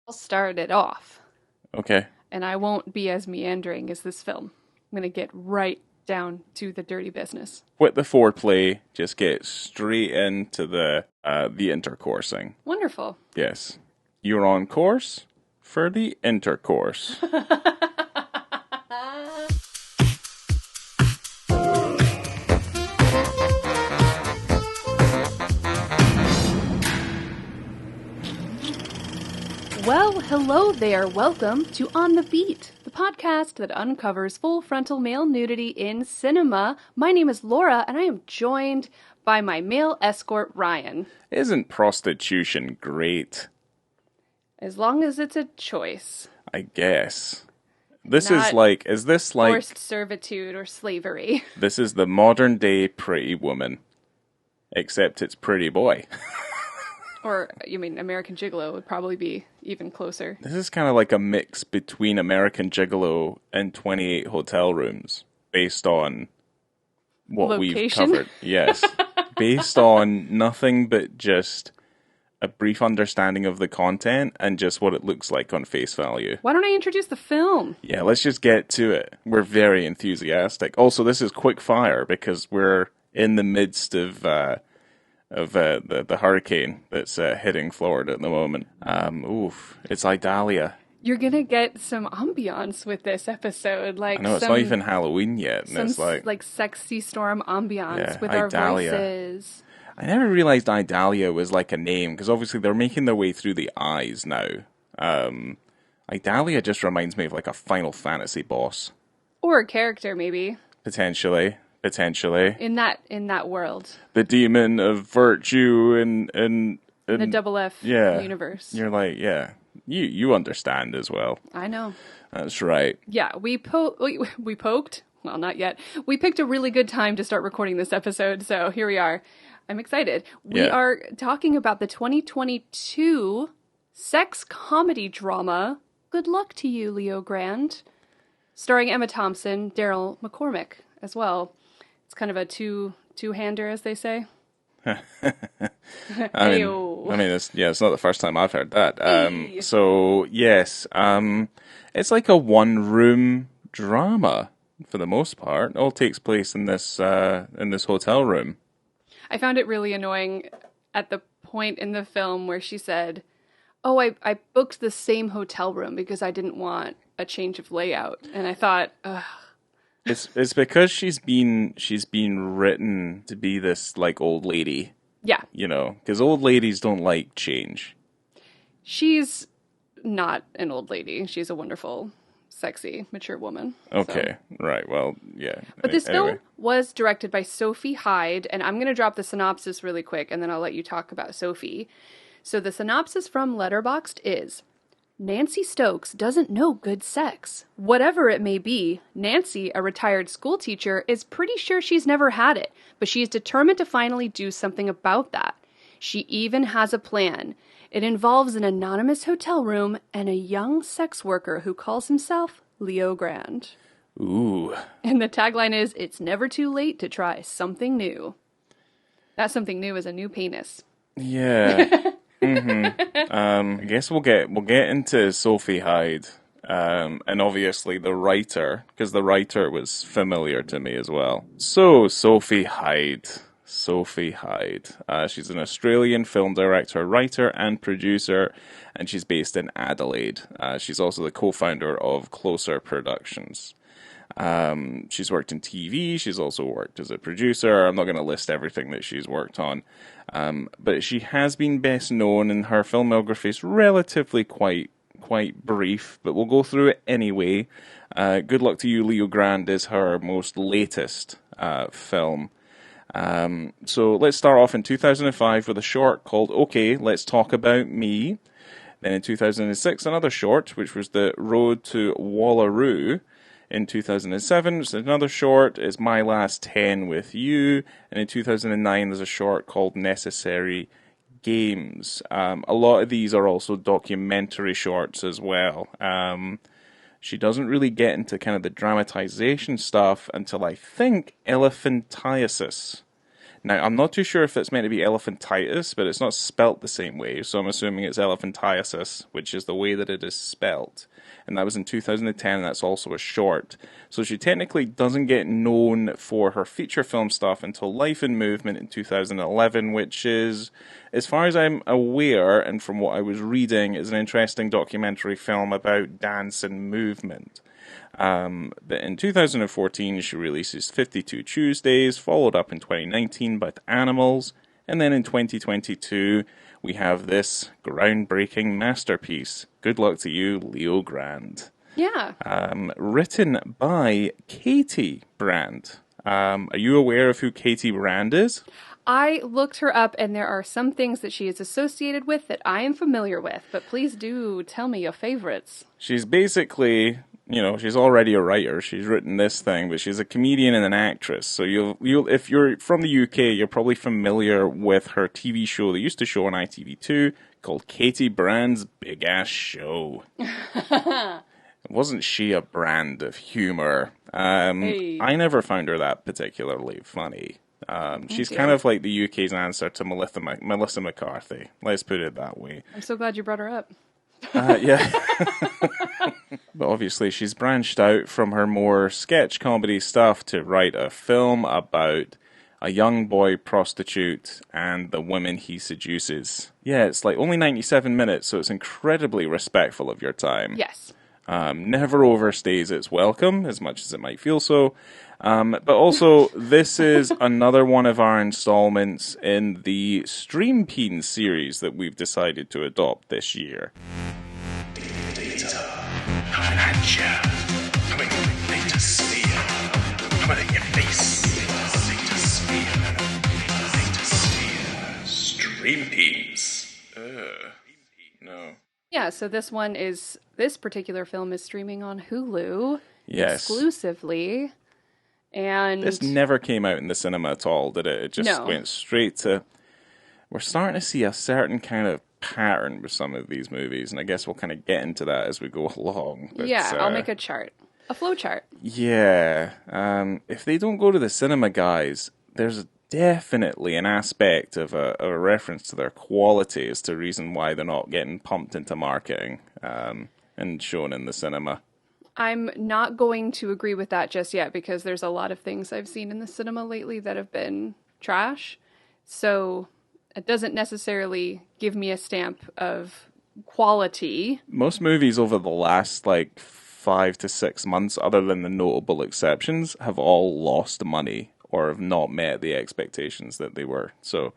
I'll start it off, Okay. and I won't be as meandering as this film. I'm going to get right down to the dirty business. With the foreplay, just get straight into the intercoursing. Wonderful. Yes. You're on course for the intercourse. Well, hello there. Welcome to On the Beat, the podcast that uncovers full frontal male nudity in cinema. My name is Laura, and I am joined by my male escort, Ryan. Isn't prostitution great? As long as it's a choice. I guess. Is this like... Forced servitude or slavery. This is the modern day Pretty Woman. Except it's Pretty Boy. Or, you mean, American Gigolo would probably be even closer. This is kind of like a mix between American Gigolo and 28 Hotel Rooms, based on what we've Location? covered. Yes. Based on nothing but just a brief understanding of the content and just what it looks like on face value. Why don't I introduce the film? Yeah, let's just get to it. We're very enthusiastic. Also, this is quick fire because we're in the midst of the hurricane that's hitting Florida at the moment. It's Idalia. You're gonna get some ambiance with this episode, like I know, it's not even Halloween yet, and it's like sexy storm ambiance with Idalia. our voices. I never realized Idalia was like a name, because obviously they're making their way through the eyes now. Idalia just reminds me of like a Final Fantasy boss. Or a character, maybe. Potentially. In that world. The demon of virtue and The double F universe. You're like, yeah. You understand as well. I know. That's right. Yeah, we poked. Well, not yet. We picked a really good time to start recording this episode, so here we are. I'm excited. We are talking about the 2022 sex comedy drama, Good Luck to You, Leo Grande, starring Emma Thompson, Daryl McCormack as well. It's kind of a two-hander, as they say. I mean, it's not the first time I've heard that. Hey. So yes, it's like a one-room drama for the most part. It all takes place in this hotel room. I found it really annoying at the point in the film where she said, "Oh, I booked the same hotel room because I didn't want a change of layout," and I thought, ugh. It's because she's been written to be this like old lady. Yeah. You know, because old ladies don't like change. She's not an old lady. She's a wonderful, sexy, mature woman. Okay, right. Well, yeah. But this film was directed by Sophie Hyde, and I'm going to drop the synopsis really quick, and then I'll let you talk about Sophie. So the synopsis from Letterboxd is: Nancy Stokes doesn't know good sex. Whatever it may be, Nancy, a retired school teacher, is pretty sure she's never had it, but she is determined to finally do something about that. She even has a plan. It involves an anonymous hotel room and a young sex worker who calls himself Leo Grande. Ooh. And the tagline is, "It's never too late to try something new." That something new is a new penis. Yeah. I guess we'll get into Sophie Hyde, and obviously the writer, because the writer was familiar to me as well. So Sophie Hyde. She's an Australian film director, writer, and producer, and she's based in Adelaide. She's also the co-founder of Closer Productions. She's worked in TV. She's also worked as a producer. I'm not going to list everything that she's worked on. But she has been best known, and her filmography is relatively quite brief, but we'll go through it anyway. Good Luck to You, Leo Grande is her most latest film. So let's start off in 2005 with a short called Okay, Let's Talk About Me. Then in 2006, another short, which was The Road to Wallaroo. In 2007, there's another short, is My Last 10 with You. And in 2009, there's a short called Necessary Games. A lot of these are also documentary shorts as well. She doesn't really get into kind of the dramatization stuff until I think Elephantiasis. Now, I'm not too sure if it's meant to be elephantitis, but it's not spelt the same way, so I'm assuming it's elephantiasis, which is the way that it is spelt. And that was in 2010, and that's also a short. So she technically doesn't get known for her feature film stuff until Life in Movement in 2011, which is, as far as I'm aware, and from what I was reading, is an interesting documentary film about dance and movement. But in 2014, she releases 52 Tuesdays, followed up in 2019 by Animals, and then in 2022, we have this groundbreaking masterpiece. Good luck to you, Leo Grande. Yeah. Written by Katy Brand. Are you aware of who Katy Brand is? I looked her up, and there are some things that she is associated with that I am familiar with, but please do tell me your favorites. She's basically, she's already a writer. She's written this thing, but she's a comedian and an actress. So you'll if you're from the UK, you're probably familiar with her TV show that used to show on ITV2 called Katy Brand's Big Ass Show. Wasn't she a brand of humor? Hey. I never found her that particularly funny. She's kind of like the UK's answer to Melissa McCarthy. Let's put it that way. I'm so glad you brought her up. Yeah. But obviously she's branched out from her more sketch comedy stuff to write a film about a young boy prostitute and the women he seduces. Yeah, it's like only 97 minutes, so it's incredibly respectful of your time. Yes. Never overstays its welcome, as much as it might feel so. But also, this is another one of our installments in the Stream Peen series that we've decided to adopt this year. Coming at you. Coming data sphere. Coming at your face. Data sphere. Data sphere. Stream Peens. No. Yeah, so this particular film is streaming on Hulu. Yes. Exclusively. And this never came out in the cinema at all, did it? It just went straight to... We're starting to see a certain kind of pattern with some of these movies, and I guess we'll kind of get into that as we go along. But, I'll make a chart. A flow chart. Yeah. If they don't go to the cinema, guys, there's definitely an aspect of a reference to their quality as to reason why they're not getting pumped into marketing and shown in the cinema. I'm not going to agree with that just yet because there's a lot of things I've seen in the cinema lately that have been trash. So it doesn't necessarily give me a stamp of quality. Most movies over the last 5 to 6 months, other than the notable exceptions, have all lost money or have not met the expectations that they were. So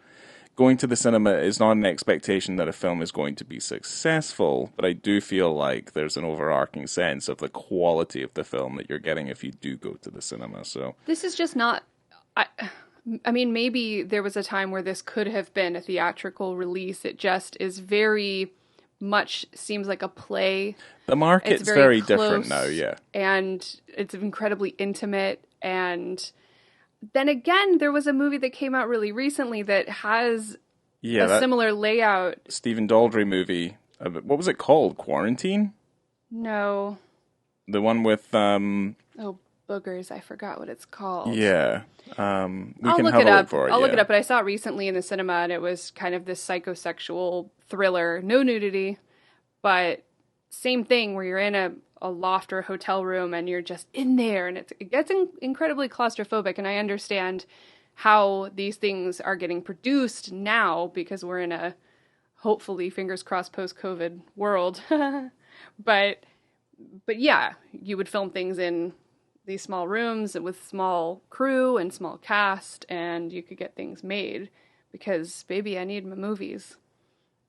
going to the cinema is not an expectation that a film is going to be successful, but I do feel like there's an overarching sense of the quality of the film that you're getting if you do go to the cinema. So this is just not... I mean, maybe there was a time where this could have been a theatrical release. It just is very much seems like a play. The market's very different now, yeah. And it's incredibly intimate. And then again, there was a movie that came out really recently that has a similar layout. Stephen Daldry movie. What was it called? Quarantine? No. The one with... Oh, boogers. I forgot what it's called. Yeah. I'll look it up. I'll look it up, but I saw it recently in the cinema, and it was kind of this psychosexual thriller. No nudity, but same thing where you're in a loft or a hotel room, and you're just in there, and it gets incredibly claustrophobic, and I understand how these things are getting produced now, because we're in a, hopefully, fingers crossed, post-COVID world. But yeah, you would film things in these small rooms with small crew and small cast, and you could get things made because, baby, I need my movies.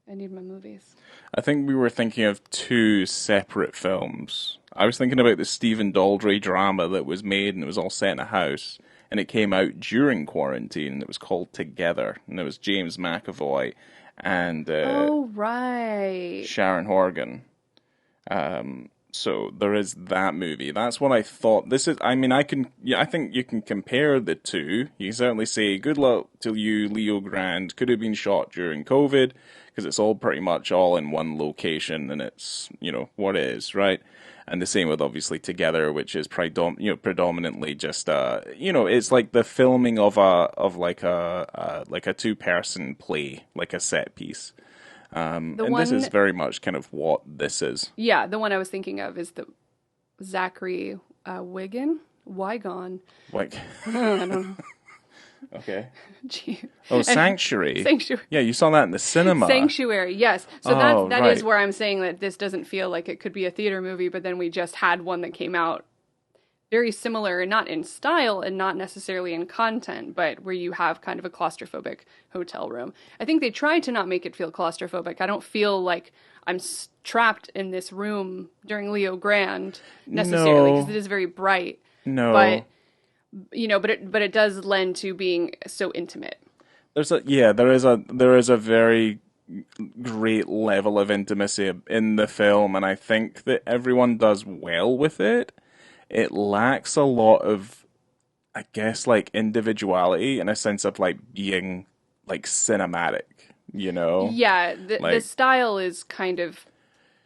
I think we were thinking of two separate films. I was thinking about the Stephen Daldry drama that was made, and it was all set in a house, and it came out during quarantine. It was called Together, and it was James McAvoy and oh, right. Sharon Horgan. So there is that movie. That's what I thought. This is, I mean, I think you can compare the two. You can certainly say, good luck to you, Leo Grande. Could have been shot during COVID, because it's all pretty much all in one location, and it's, what it is, right? And the same with, obviously, Together, which is predominantly just, it's like the filming of a two-person play, like a set piece. This is very much kind of what this is. Yeah, the one I was thinking of is the Zachary Wygon? Like, I don't know. Okay. Gee. Oh, Sanctuary. Sanctuary. Yeah, you saw that in the cinema. Sanctuary, yes. So that right. is where I'm saying that this doesn't feel like it could be a theater movie, but then we just had one that came out very similar, not in style and not necessarily in content, but where you have kind of a claustrophobic hotel room. I think they tried to not make it feel claustrophobic. I don't feel like I'm trapped in this room during Leo Grande necessarily, because it is very bright. No. But it does lend to being so intimate. There is a very great level of intimacy in the film, and I think that everyone does well with it. It lacks a lot of, I guess, like individuality in a sense of like being like cinematic, Yeah, the style is kind of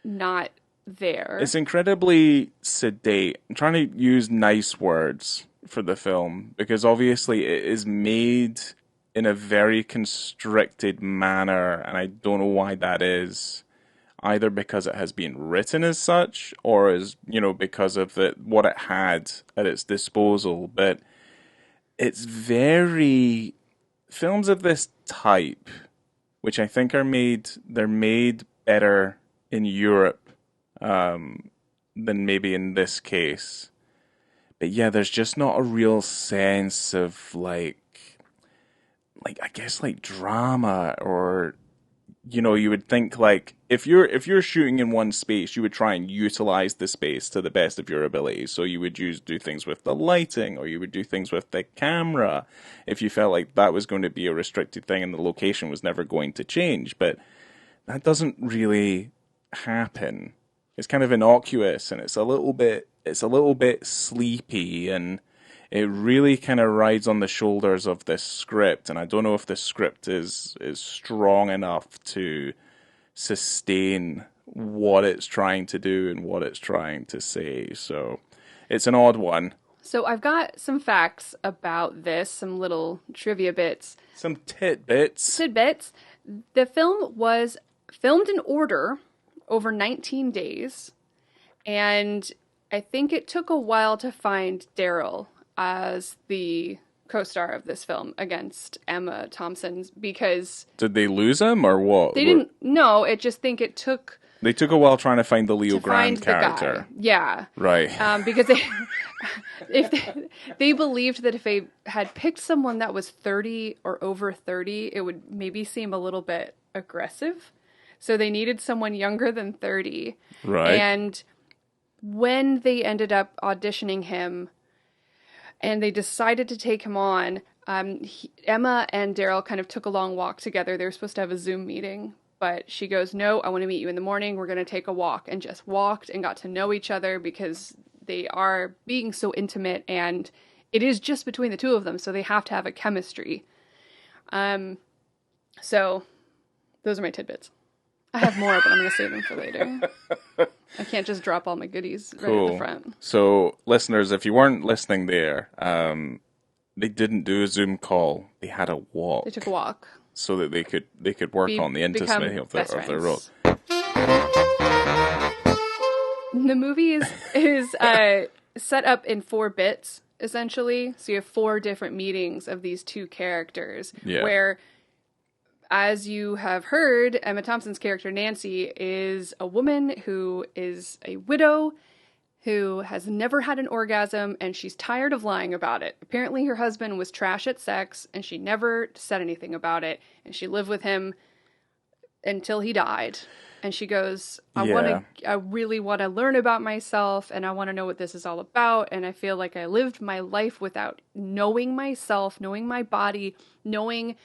not there. It's incredibly sedate. I'm trying to use nice words for the film because obviously it is made in a very constricted manner, and I don't know why that is. Either because it has been written as such, or as because of what it had at its disposal. But it's very films of this type, which I think they're made better in Europe than maybe in this case. But yeah, there's just not a real sense of like I guess like drama, or you would think like if you're shooting in one space, you would try and utilize the space to the best of your abilities. So you would do things with the lighting, or you would do things with the camera if you felt like that was going to be a restricted thing and the location was never going to change. But that doesn't really happen. It's kind of innocuous, and it's a little bit sleepy, and it really kind of rides on the shoulders of this script, and I don't know if the script is strong enough to sustain what it's trying to do and what it's trying to say. So it's an odd one. So I've got some facts about this, some little trivia bits. Some tidbits. The film was filmed in order over 19 days, and I think it took a while to find Daryl as the co-star of this film against Emma Thompson, because... Did they lose him, or what? They didn't... No, I just think it took... They took a while trying to find the Leo Grande character. Yeah. Right. Because they believed that if they had picked someone that was 30 or over 30, it would maybe seem a little bit aggressive. So they needed someone younger than 30. Right. And when they ended up auditioning him and they decided to take him on, Emma and Daryl kind of took a long walk together. They were supposed to have a Zoom meeting, but she goes, no, I want to meet you in the morning. We're going to take a walk, and just walked and got to know each other because they are being so intimate, and it is just between the two of them. So they have to have a chemistry. So those are my tidbits. I have more, but I'm going to save them for later. I can't just drop all my goodies right at the front. So, listeners, if you weren't listening there, they didn't do a Zoom call. They had a walk. They took a walk. So that they could work on the intimacy of their role. The movie is set up in 4 bits, essentially. So you have 4 different meetings of these two characters. Yeah. Where, as you have heard, Emma Thompson's character, Nancy, is a woman who is a widow, who has never had an orgasm, and she's tired of lying about it. Apparently her husband was trash at sex, and she never said anything about it, and she lived with him until he died. And she goes, I really want to learn about myself, and I want to know what this is all about, and I feel like I lived my life without knowing myself, knowing my body, knowing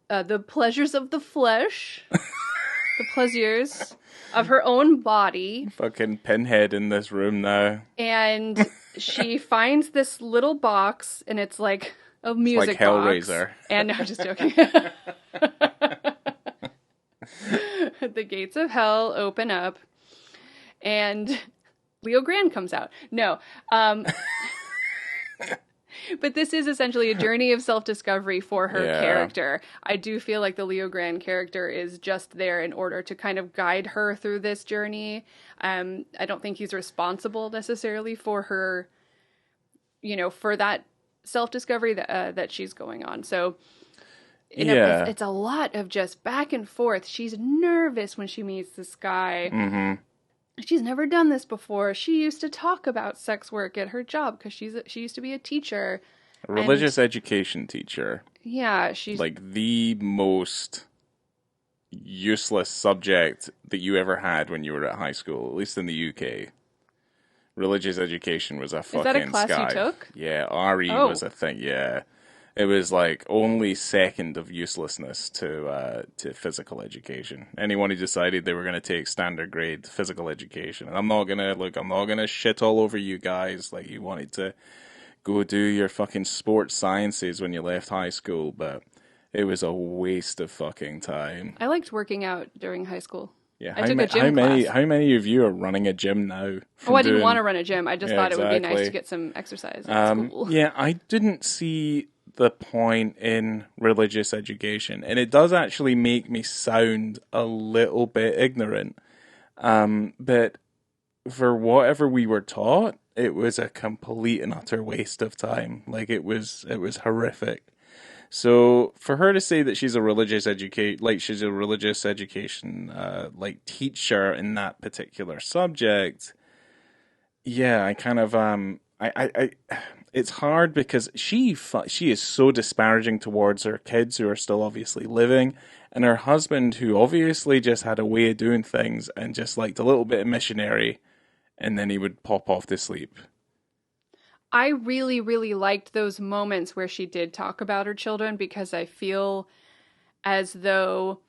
the pleasures of the flesh. the pleasures of her own body. Fucking Pinhead in this room now. And she finds this little box, and it's like a music like Hellraiser. box. And no, just joking. The gates of hell open up, and Leo Grande comes out. No. But this is essentially a journey of self-discovery for her character. I do feel like the Leo Grande character is just there in order to kind of guide her through this journey. I don't think he's responsible necessarily for her, for that self-discovery that she's going on. So, it's a lot of just back and forth. She's nervous when she meets this guy. Mm-hmm. She's never done this before. She used to talk about sex work at her job because she used to be a teacher. A religious education teacher. Yeah, she's... like the most useless subject that you ever had when you were at high school, at least in the UK. Religious education was a fucking Is that a class sky. you took? Yeah, RE was a thing, yeah. It was like only second of uselessness to physical education. Anyone who decided they were going to take standard grade physical education, and I'm not gonna shit all over you guys like you wanted to go do your fucking sports sciences when you left high school, but it was a waste of fucking time. I liked working out during high school. Yeah, I took a gym class. How many of you are running a gym now? I didn't want to run a gym. I just thought it would be nice to get some exercise at school. Yeah, I didn't see the point in religious education, and it does actually make me sound a little bit ignorant. But for whatever we were taught, it was a complete and utter waste of time. Like it was horrific. So for her to say that she's a religious education like teacher in that particular subject, yeah, I kind of I it's hard because she is so disparaging towards her kids who are still obviously living, and her husband who obviously just had a way of doing things and just liked a little bit of missionary, and then he would pop off to sleep. I really, really liked those moments where she did talk about her children, because I feel as though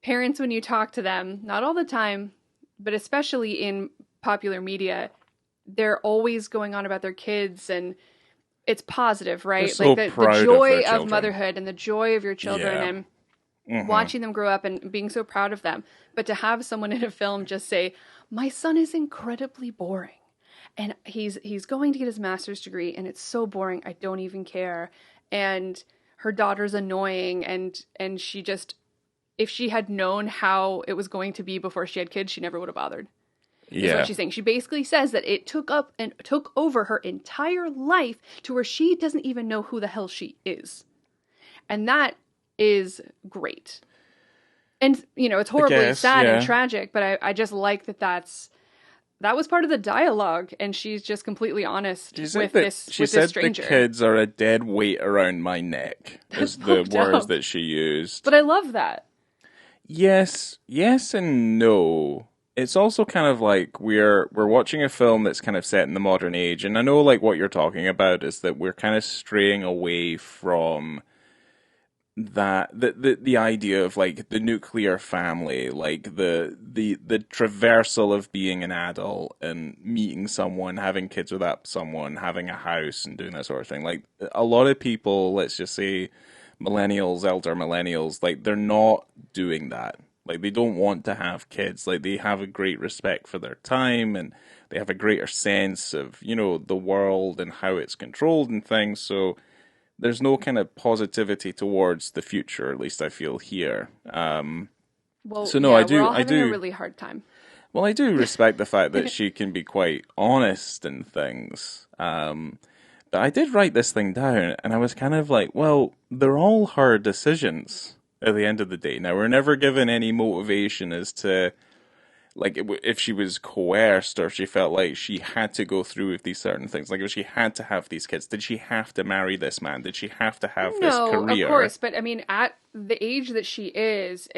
parents, when you talk to them, not all the time, but especially in popular media, they're always going on about their kids, and it's positive, right? They're so like proud the joy of of motherhood and the joy of your children and watching them grow up and being so proud of them. But to have someone in a film just say, my son is incredibly boring, and he's going to get his master's degree, and it's so boring, I don't even care. And her daughter's annoying, and she just, if she had known how it was going to be before she had kids, she never would have bothered. Is what she's saying. She basically says that it took over her entire life to where she doesn't even know who the hell she is. And that is great. And, it's horribly sad and tragic, but I just like that was part of the dialogue, and she's just completely honest with this stranger. She said the kids are a dead weight around my neck, is the words that she used. But I love that. Yes and no. It's also kind of like we're watching a film that's kind of set in the modern age, and I know like what you're talking about is that we're kind of straying away from that the idea of like the nuclear family, like the traversal of being an adult and meeting someone, having kids with that someone, having a house and doing that sort of thing. Like a lot of people, let's just say millennials, elder millennials, like they're not doing that. Like, they don't want to have kids. Like, they have a great respect for their time, and they have a greater sense of, the world and how it's controlled and things. So there's no kind of positivity towards the future, at least I feel here. I do. We're all having a really hard time. Well, I do respect the fact that she can be quite honest and things. But I did write this thing down, and I was kind of like, well, they're all her decisions at the end of the day. Now, we're never given any motivation as to, like, if she was coerced or if she felt like she had to go through with these certain things. Like, if she had to have these kids, did she have to marry this man? Did she have to have this career? No, of course. But, I mean, at the age that she is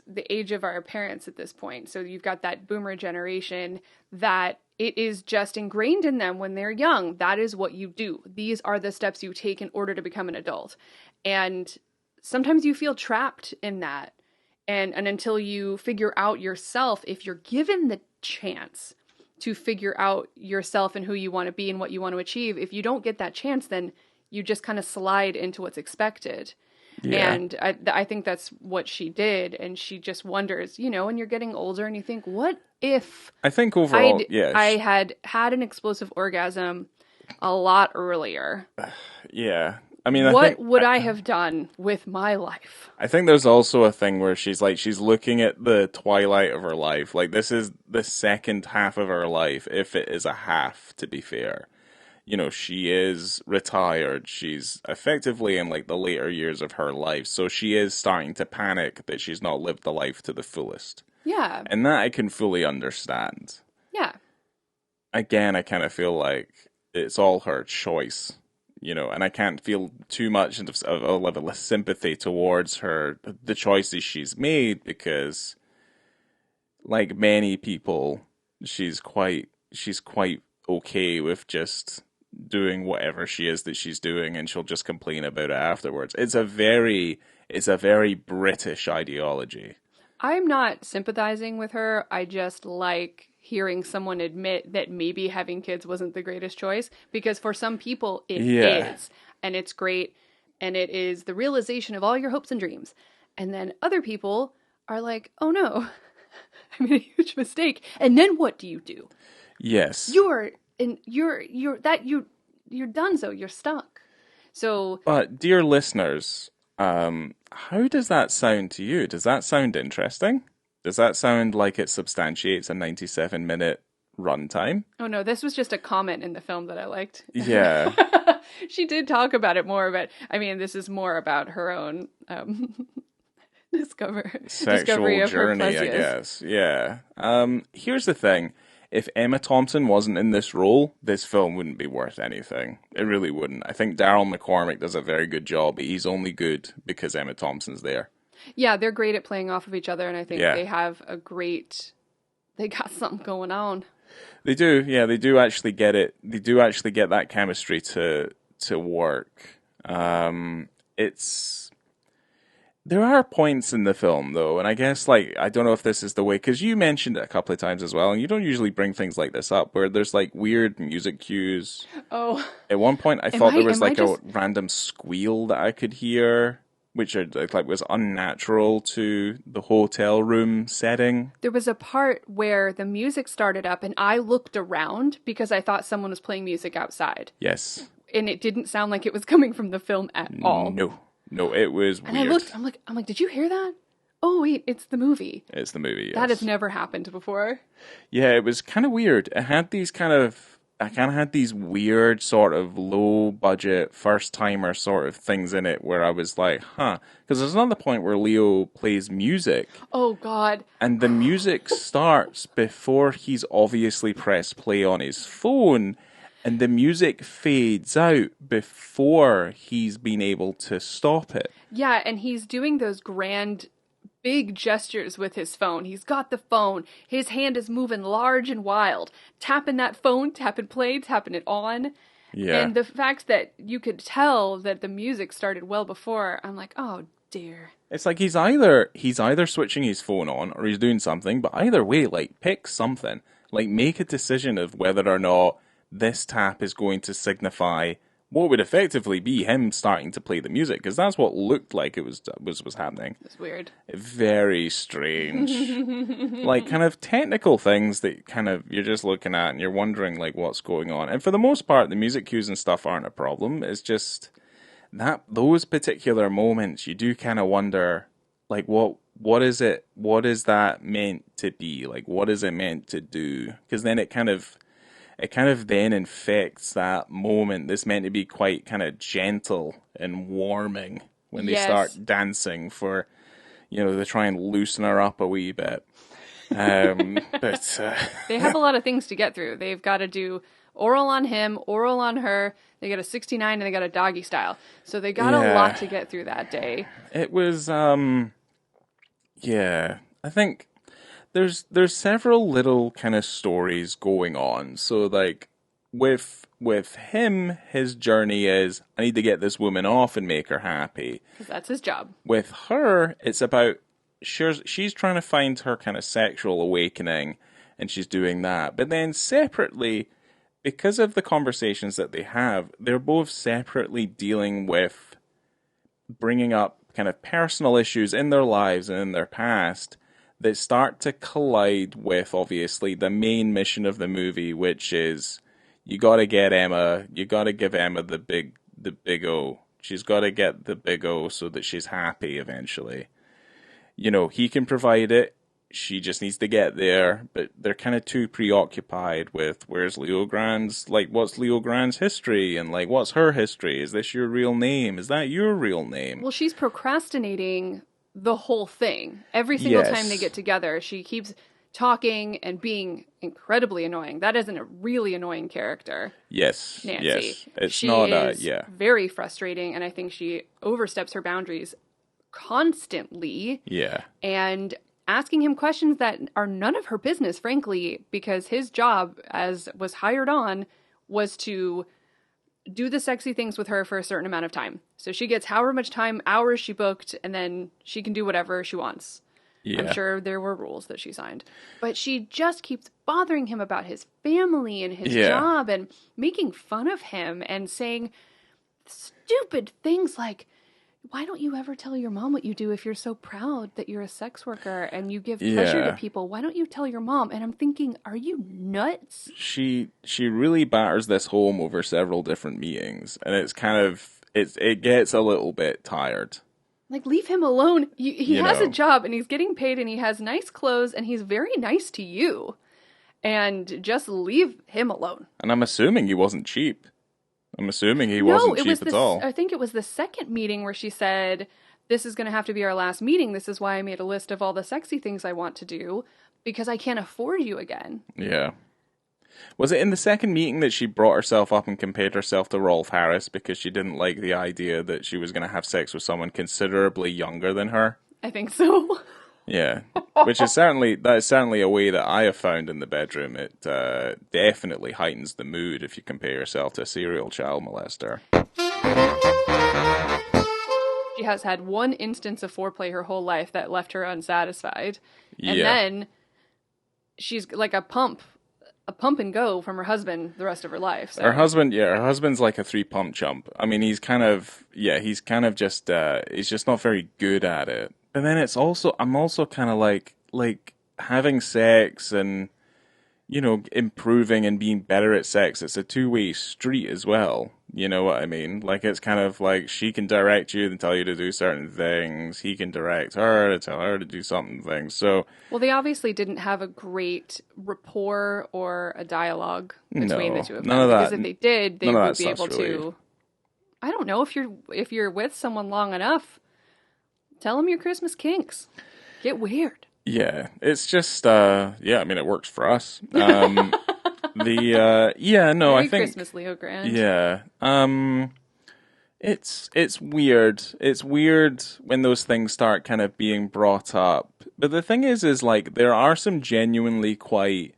the age of our parents at this point. So you've got that boomer generation that it is just ingrained in them when they're young. That is what you do. These are the steps you take in order to become an adult. And sometimes you feel trapped in that. And until you figure out yourself, if you're given the chance to figure out yourself and who you want to be and what you want to achieve, if you don't get that chance, then you just kind of slide into what's expected. Yeah. And I think that's what she did. And she just wonders, you know, when you're getting older and you think, what if I think overall, I had an explosive orgasm a lot earlier? Yeah. I mean, what would I have done with my life? I think there's also a thing where she's looking at the twilight of her life. Like, this is the second half of her life, if it is a half, to be fair. You know, she is retired. She's effectively in, like, the later years of her life. So she is starting to panic that she's not lived the life to the fullest. Yeah. And that I can fully understand. Yeah. Again, I kind of feel like it's all her choice, you know, and I can't feel too much of a level of sympathy towards her, the choices she's made, because, like many people, she's quite okay with just doing whatever she is that she's doing, and she'll just complain about it afterwards. It's a very British ideology. I'm not sympathizing with her. I just like hearing someone admit that maybe having kids wasn't the greatest choice, because for some people it is, and it's great, and it is the realization of all your hopes and dreams. And then other people are like, oh no, I made a huge mistake. And then what do you do? Yes. You're done, so you're stuck. So, but dear listeners, how does that sound to you? Does that sound interesting? Does that sound like it substantiates a 97-minute runtime? Oh no, this was just a comment in the film that I liked. Yeah. She did talk about it more, but I mean, this is more about her own discovery of journey, her I guess. Yeah. Here's the thing. If Emma Thompson wasn't in this role, this film wouldn't be worth anything. It really wouldn't. I think Daryl McCormack does a very good job, but he's only good because Emma Thompson's there. Yeah, they're great at playing off of each other, and I think they have they got something going on. They do, yeah, they do actually get it. They do actually get that chemistry to work. There are points in the film, though, and I guess, like, I don't know if this is the way, because you mentioned it a couple of times as well, and you don't usually bring things like this up, where there's, like, weird music cues. Oh. At one point, I thought there was, like, a random squeal that I could hear, which was unnatural to the hotel room setting. There was a part where the music started up, and I looked around because I thought someone was playing music outside. Yes. And it didn't sound like it was coming from the film at all. No, it was weird. And I looked, I'm like, did you hear that? Oh, wait, it's the movie. It's the movie, yes. That has never happened before. Yeah, it was kind of weird. It had these I kind of had these weird sort of low-budget, first-timer sort of things in it where I was like, huh. Because there's another point where Leo plays music. Oh, God. And the music starts before he's obviously pressed play on his phone, and the music fades out before he's been able to stop it. Yeah, and he's doing those grand, big gestures with his phone. He's got the phone. His hand is moving large and wild. Tapping that phone, tapping play, tapping it on. Yeah. And the fact that you could tell that the music started well before, I'm like, oh, dear. It's like he's either switching his phone on or he's doing something, but either way, like, pick something. Like, make a decision of whether or not this tap is going to signify what would effectively be him starting to play the music, because that's what looked like it was happening. It's weird. Very strange. Like, kind of technical things that kind of you're just looking at and you're wondering, like, what's going on. And for the most part, the music cues and stuff aren't a problem. It's just that those particular moments, you do kind of wonder, like, what is it? What is that meant to be? Like, what is it meant to do? Because then it kind of then infects that moment. This meant to be quite kind of gentle and warming when they start dancing for, they try and loosen her up a wee bit. But they have a lot of things to get through. They've got to do oral on him, oral on her. They got a 69 and they got a doggy style. So they got a lot to get through that day. It was, I think there's several little kind of stories going on. So, like, with him, his journey is, I need to get this woman off and make her happy. Because that's his job. With her, it's about, she's trying to find her kind of sexual awakening, and she's doing that. But then separately, because of the conversations that they have, they're both separately dealing with bringing up kind of personal issues in their lives and in their past that start to collide with, obviously, the main mission of the movie, which is you got to give Emma the big O. She's got to get the big O so that she's happy eventually. You know, he can provide it. She just needs to get there, but they're kind of too preoccupied with what's Leo Grande's history, and like, what's her history? Is this your real name? Is that your real name? Well, she's procrastinating the whole thing. Every single time they get together, she keeps talking and being incredibly annoying. That isn't a really annoying character. Yes, Nancy. Yes. It's she not is very frustrating, and I think she oversteps her boundaries constantly. Yeah. And asking him questions that are none of her business, frankly, because his job, as was hired on, was to do the sexy things with her for a certain amount of time. So she gets however much time, hours she booked, and then she can do whatever she wants. Yeah. I'm sure there were rules that she signed. But she just keeps bothering him about his family and his job and making fun of him and saying stupid things like, why don't you ever tell your mom what you do if you're so proud that you're a sex worker and you give pleasure to people? Why don't you tell your mom? And I'm thinking, are you nuts? She really batters this home over several different meetings, and it's kind of, it gets a little bit tired. Like, leave him alone. He has a job, and he's getting paid, and he has nice clothes, and he's very nice to you. And just leave him alone. And I'm assuming he wasn't cheap. I'm assuming he wasn't cheap at all. I think it was the second meeting where she said, this is going to have to be our last meeting. This is why I made a list of all the sexy things I want to do, because I can't afford you again. Yeah. Was it in the second meeting that she brought herself up and compared herself to Rolf Harris because she didn't like the idea that she was going to have sex with someone considerably younger than her? I think so. Yeah, which is certainly a way that I have found in the bedroom. It definitely heightens the mood if you compare yourself to a serial child molester. She has had one instance of foreplay her whole life that left her unsatisfied, and then she's like a pump and go from her husband the rest of her life. So. Her husband's like a 3-pump chump. I mean, he's just not very good at it. But then I'm also kind of like having sex and, you know, improving and being better at sex. It's a two-way street as well. You know what I mean? Like, it's kind of like she can direct you and tell you to do certain things. He can direct her to tell her to do certain things. So, well, they obviously didn't have a great rapport or a dialogue between the two of them. Because if they did, they would be able to. I don't know, if you're with someone long enough, tell them your Christmas kinks. Get weird. Yeah, it's just I mean, it works for us. Merry I think Christmas, Leo Grande. Yeah. It's weird. It's weird when those things start kind of being brought up. But the thing is like there are some genuinely quite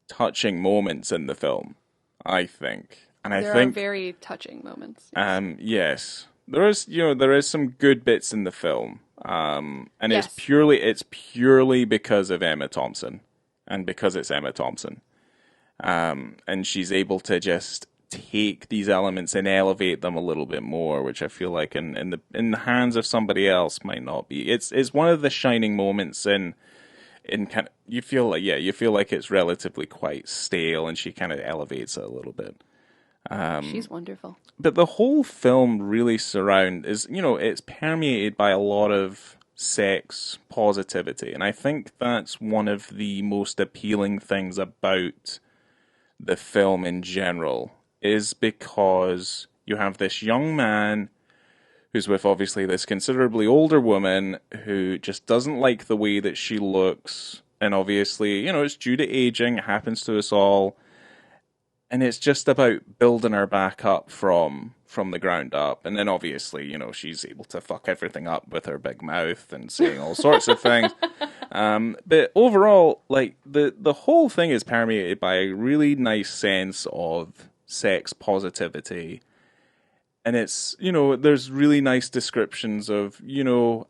touching moments in the film, I think. And there are very touching moments. Yes. There is some good bits in the film. And it's purely because of Emma Thompson and because it's Emma Thompson. And she's able to just take these elements and elevate them a little bit more, which I feel like in the hands of somebody else might not be. It's one of the shining moments in kind of, you feel like it's relatively quite stale, and she kind of elevates it a little bit. She's wonderful. But the whole film really it's permeated by a lot of sex positivity, and I think that's one of the most appealing things about the film in general, is because you have this young man who's with obviously this considerably older woman who just doesn't like the way that she looks, and obviously, it's due to aging, it happens to us all. And it's just about building her back up from the ground up. And then obviously, she's able to fuck everything up with her big mouth and saying all sorts of things. But overall, like, the whole thing is permeated by a really nice sense of sex positivity. And it's, there's really nice descriptions of,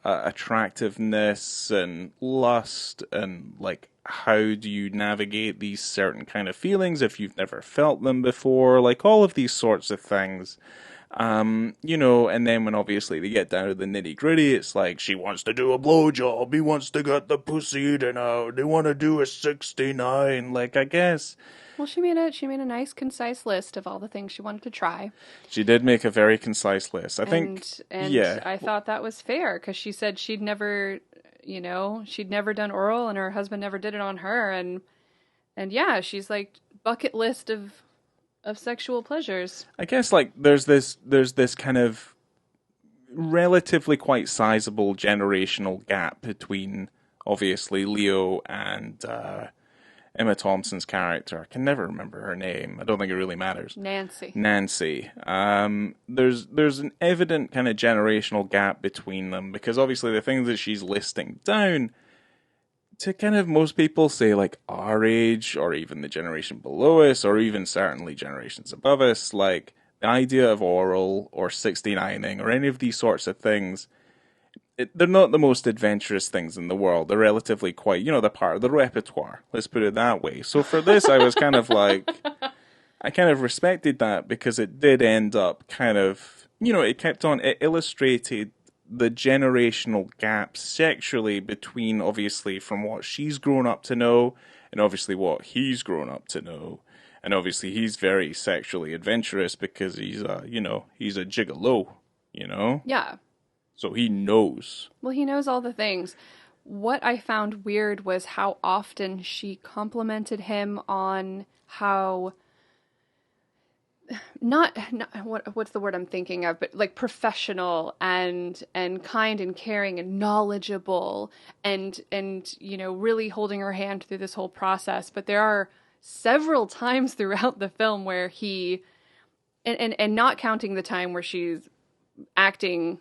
attractiveness and lust and, like, how do you navigate these certain kind of feelings if you've never felt them before, like, all of these sorts of things. And then when obviously they get down to the nitty gritty, it's like, she wants to do a blowjob, he wants to get the pussy eaten out, they want to do a 69, like, I guess. Well, she made a nice, concise list of all the things she wanted to try. She did make a very concise list. I think, yeah. I thought that was fair, because she said she'd never done oral, and her husband never did it on her, and yeah, she's like, bucket list of sexual pleasures. I guess, like, there's this kind of relatively quite sizable generational gap between, obviously, Leo and Emma Thompson's character. I can never remember her name. I don't think it really matters. Nancy. There's an evident kind of generational gap between them, because obviously the things that she's listing down, to kind of most people say, like, our age, or even the generation below us, or even certainly generations above us, like, the idea of oral or 69ing or any of these sorts of things, they're not the most adventurous things in the world. They're relatively quite, they're part of the repertoire. Let's put it that way. So for this, I was kind of like, I kind of respected that, because it did end up kind of, it illustrated the generational gap sexually between, obviously, from what she's grown up to know, and obviously what he's grown up to know. And obviously he's very sexually adventurous because he's a gigolo, Yeah. So he knows. Well, he knows all the things. What I found weird was how often she complimented him on how what's the word I'm thinking of, but like professional and kind and caring and knowledgeable and really holding her hand through this whole process. But there are several times throughout the film where he and not counting the time where she's acting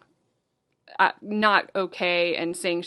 not okay and saying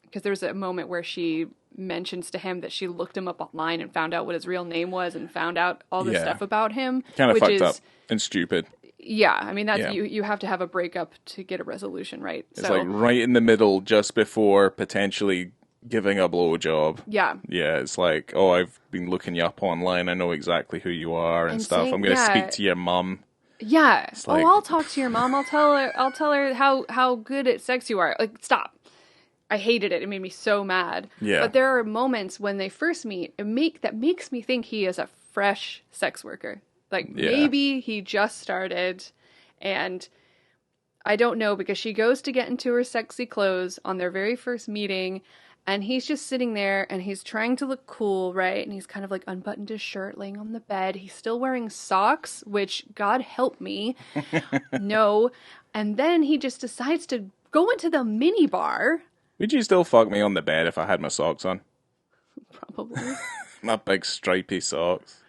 because there's a moment where she mentions to him that she looked him up online and found out what his real name was and found out all this stuff about him. Kind of fucked up and stupid. Yeah, I mean, that's you have to have a breakup to get a resolution, right? It's like right in the middle, just before potentially giving a blowjob. Yeah. Yeah, it's like, oh, I've been looking you up online, I know exactly who you are and stuff. I'm going to speak to your mum. Yeah. Like, I'll talk to your mom. I'll tell her how good at sex you are. Like, stop. I hated it. It made me so mad. Yeah. But there are moments when they first meet that makes me think he is a fresh sex worker. Like, maybe he just started, and I don't know, because she goes to get into her sexy clothes on their very first meeting, and he's just sitting there, and he's trying to look cool, right? And he's kind of like unbuttoned his shirt, laying on the bed. He's still wearing socks, which, God help me, no. And then he just decides to go into the mini bar. Would you still fuck me on the bed if I had my socks on? Probably. My big stripy socks.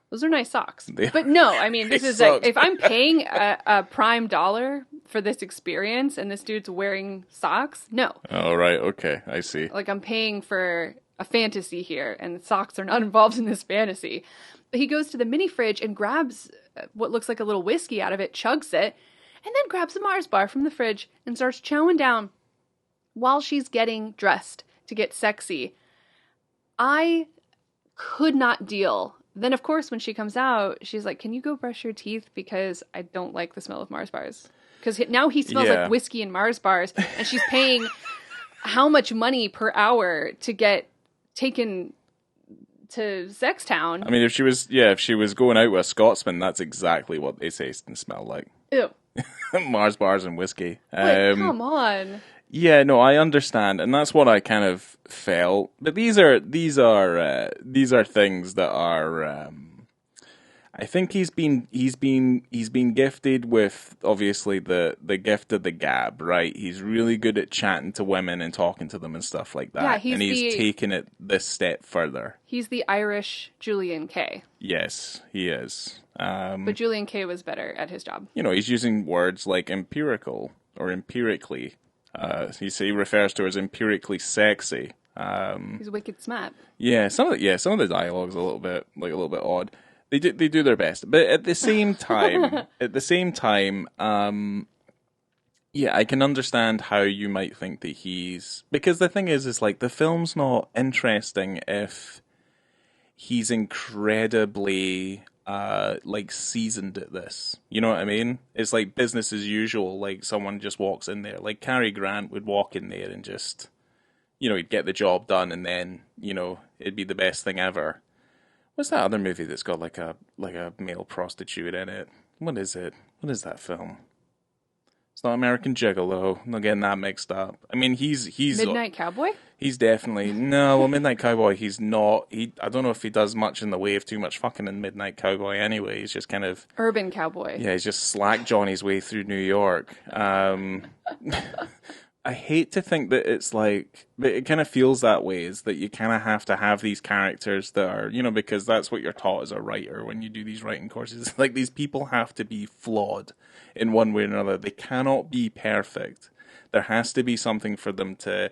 Those are nice socks. But no, I mean, this is like, if I'm paying a prime dollar for this experience and this dude's wearing socks, no. Oh, right. Okay. I see. Like, I'm paying for a fantasy here, and socks are not involved in this fantasy. But he goes to the mini fridge and grabs what looks like a little whiskey out of it, chugs it, and then grabs a Mars bar from the fridge and starts chowing down while she's getting dressed to get sexy. I could not deal. Then, of course, when she comes out, she's like, can you go brush your teeth? Because I don't like the smell of Mars bars. Because now he smells like whiskey and Mars bars, and she's paying how much money per hour to get taken to Sex Town. I mean, if she was going out with a Scotsman, that's exactly what they taste and smell like. Ew. Mars bars and whiskey. Come on. Yeah, no, I understand, and that's what I kind of felt. But these are things that are. I think he's been gifted with, obviously, the gift of the gab, right? He's really good at chatting to women and talking to them and stuff like that. Yeah, he's taken it this step further. He's the Irish Julian Kay. Yes, he is. But Julian Kay was better at his job. He's using words like empirical or empirically. He refers to her as empirically sexy. He's wicked smart. Yeah, some of the dialogue's a little bit odd. They do their best, but at the same time, yeah, I can understand how you might think that because the thing is like the film's not interesting if he's incredibly like seasoned at this. You know what I mean? It's like business as usual. Like someone just walks in there. Like Cary Grant would walk in there and just, he'd get the job done, and then it'd be the best thing ever. What's that other movie that's got like a male prostitute in it? What is it? What is that film? It's not American Gigolo. I'm not getting that mixed up. I mean, he's Midnight Cowboy? He's definitely Midnight Cowboy. He's not. I don't know if he does much in the way of too much fucking in Midnight Cowboy. Anyway, he's just kind of urban cowboy. Yeah, he's just slack Johnny's way through New York. I hate to think that it's like, but it kind of feels that way, is that you kind of have to have these characters that are, because that's what you're taught as a writer when you do these writing courses. Like, these people have to be flawed in one way or another. They cannot be perfect. There has to be something for them to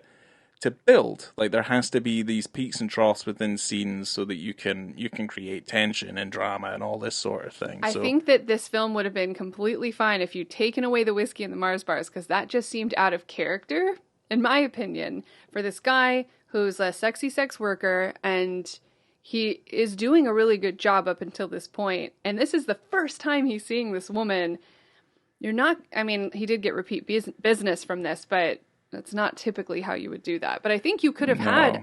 build. Like, there has to be these peaks and troughs within scenes so that you can create tension and drama and all this sort of thing. I think that this film would have been completely fine if you'd taken away the whiskey and the Mars bars, because that just seemed out of character, in my opinion, for this guy who's a sexy sex worker, and he is doing a really good job up until this point. And this is the first time he's seeing this woman. He did get repeat business from this, but that's not typically how you would do that. But I think you could have had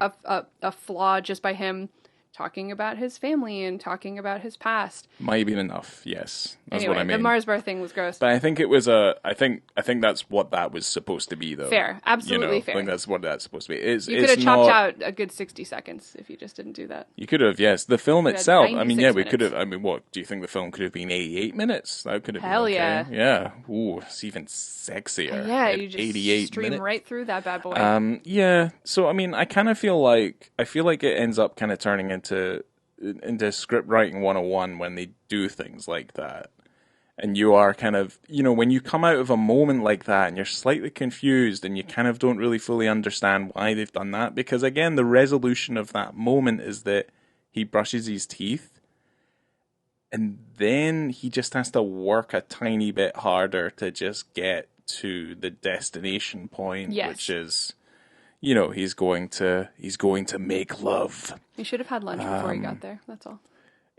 a flaw just by him talking about his family and talking about his past. Might have been enough, yes. That's anyway, what I mean. The Mars bar thing was gross. But I think it was I think that's what that was supposed to be, though. Fair. Absolutely fair. I think that's what that's supposed to be. You could have chopped out a good 60 seconds if you just didn't do that. You could have, yes. The film itself, we 96 could have, what, do you think the film could have been 88 minutes? That could have been Hell okay. yeah. Yeah. Ooh, it's even sexier. Yeah, you just 88 stream minutes. right through that bad boy. Yeah. So, I kind of feel like, it ends up kind of turning into script writing 101 when they do things like that. And you are kind of, when you come out of a moment like that and you're slightly confused and you kind of don't really fully understand why they've done that, because again, the resolution of that moment is that he brushes his teeth and then he just has to work a tiny bit harder to just get to the destination point, yes. Which is, he's going to make love. He should have had lunch before he got there. That's all.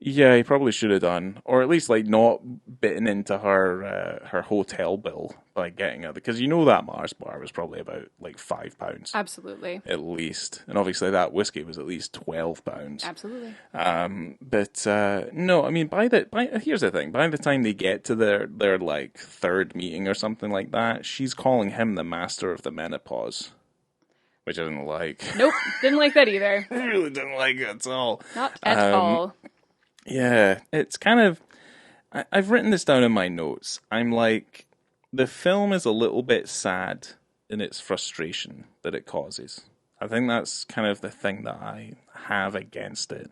Yeah, he probably should have done, or at least not bitten into her hotel bill by getting it, because that Mars bar was probably about £5. Absolutely. At least, and obviously that whiskey was at least £12. Absolutely. But no, here's the thing: by the time they get to their third meeting or something like that, she's calling him the master of the menopause. Which I didn't like. Nope, didn't like that either. I really didn't like it at all. Not at all. Yeah, it's kind of... I've written this down in my notes. I'm like, the film is a little bit sad in its frustration that it causes. I think that's kind of the thing that I have against it.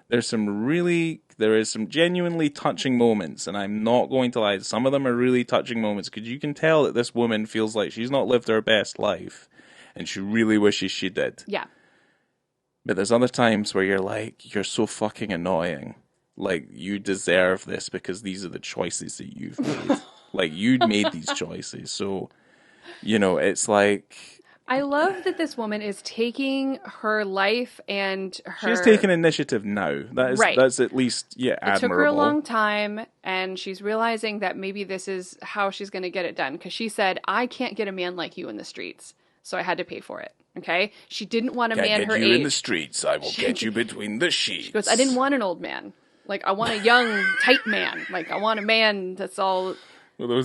There is some genuinely touching moments, and I'm not going to lie, some of them are really touching moments, because you can tell that this woman feels like she's not lived her best life. And she really wishes she did. Yeah. But there's other times where you're like, you're so fucking annoying. Like, you deserve this because these are the choices that you've made. You'd made these choices. So, it's like... I love that this woman is taking her life and her... She's taking initiative now. That's at least, admirable. It took her a long time, and she's realizing that maybe this is how she's going to get it done. Because she said, I can't get a man like you in the streets. So I had to pay for it. Okay? She didn't want a man her age. Get you in the streets. I will get you between the sheets. She goes, I didn't want an old man. I want a young, tight man. I want a man that's all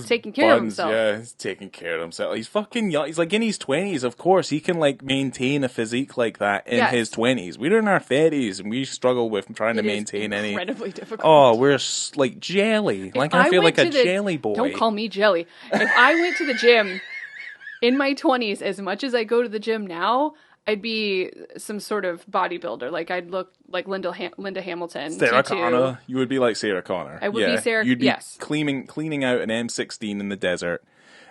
taking care of himself. Yeah, he's taking care of himself. He's fucking young. He's in his 20s. Of course, he can maintain a physique like that in his 20s. We're in our 30s, and we struggle with trying to maintain any... incredibly difficult. Oh, we're like jelly. I feel like a jelly boy. Don't call me jelly. If I went to the gym... in my 20s, as much as I go to the gym now, I'd be some sort of bodybuilder. I'd look like Linda Hamilton. Sarah Connor. You would be like Sarah Connor. I would be Sarah. You'd be cleaning out an M16 in the desert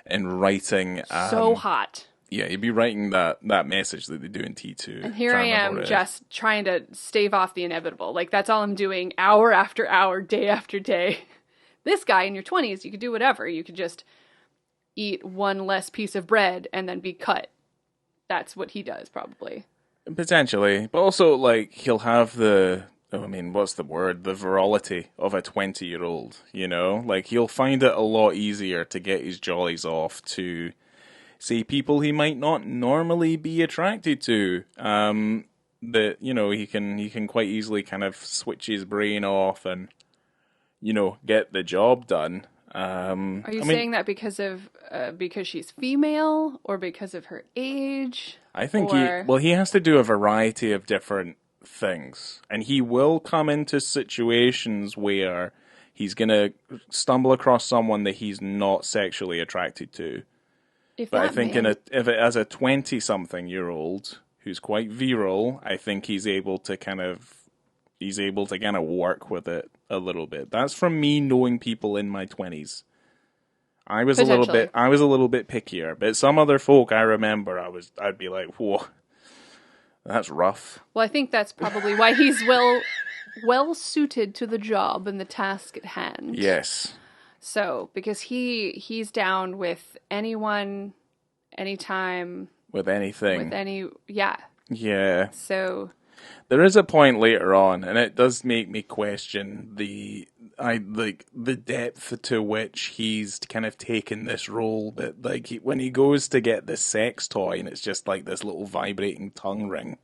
and writing. So hot. Yeah, you'd be writing that message that they do in T2. And here I am just trying to stave off the inevitable. Like, that's all I'm doing hour after hour, day after day. This guy in your 20s, you could do whatever. You could just eat one less piece of bread and then be cut. That's what he does, probably. Potentially. But also, like, he'll have what's the word? The virility of a 20-year-old, you know? Like, he'll find it a lot easier to get his jollies off to, say, people he might not normally be attracted to. That, you know, he can quite easily kind of switch his brain off and, you know, get the job done. Are you saying that because she's female or because of her age? I think he has to do a variety of different things, and he will come into situations where he's going to stumble across someone that he's not sexually attracted to. But I think as a 20-something-year-old who's quite virile, I think he's able to kind of work with it a little bit. That's from me knowing people in my 20s. I was a little bit pickier, but some other folk I remember I'd be like, whoa, that's rough. Well, I think that's probably why he's well suited to the job and the task at hand. Yes. So, because he's down with anyone, anytime. With anything. Yeah. Yeah. So. There is a point later on, and it does make me question the depth to which he's kind of taken this role. But like when he goes to get the sex toy, and it's just like this little vibrating tongue ring.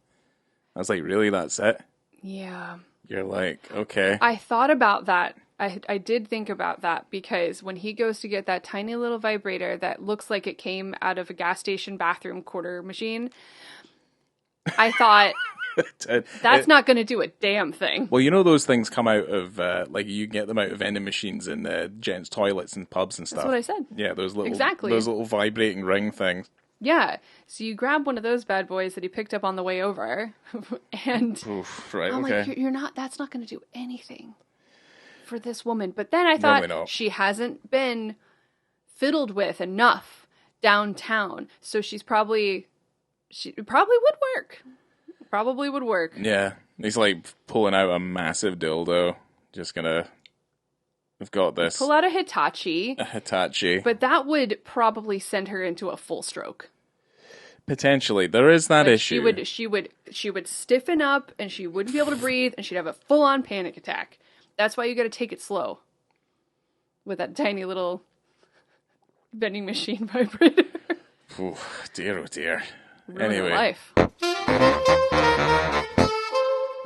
I was like, really, that's it? Yeah. You're like, okay. I thought about that. I did think about that because when he goes to get that tiny little vibrator that looks like it came out of a gas station bathroom quarter machine, I thought, that's not going to do a damn thing. Well, you know those things come out of, you get them out of vending machines in gents' toilets and pubs and stuff. That's what I said. Yeah, those exactly. Those little vibrating ring things. Yeah, so you grab one of those bad boys that he picked up on the way over, and oof, right, I'm okay. like, that's not going to do anything for this woman. But then I thought she hasn't been fiddled with enough downtown, so she probably would work. Probably would work. Yeah, he's like pulling out a massive dildo. Just gonna. I've got this. Pull out a Hitachi. But that would probably send her into a full stroke. Potentially, there is that issue. She would stiffen up, and she wouldn't be able to breathe, and she'd have a full-on panic attack. That's why you got to take it slow with that tiny little vending machine vibrator. Ooh, dear, oh dear. Ruin anyway, life.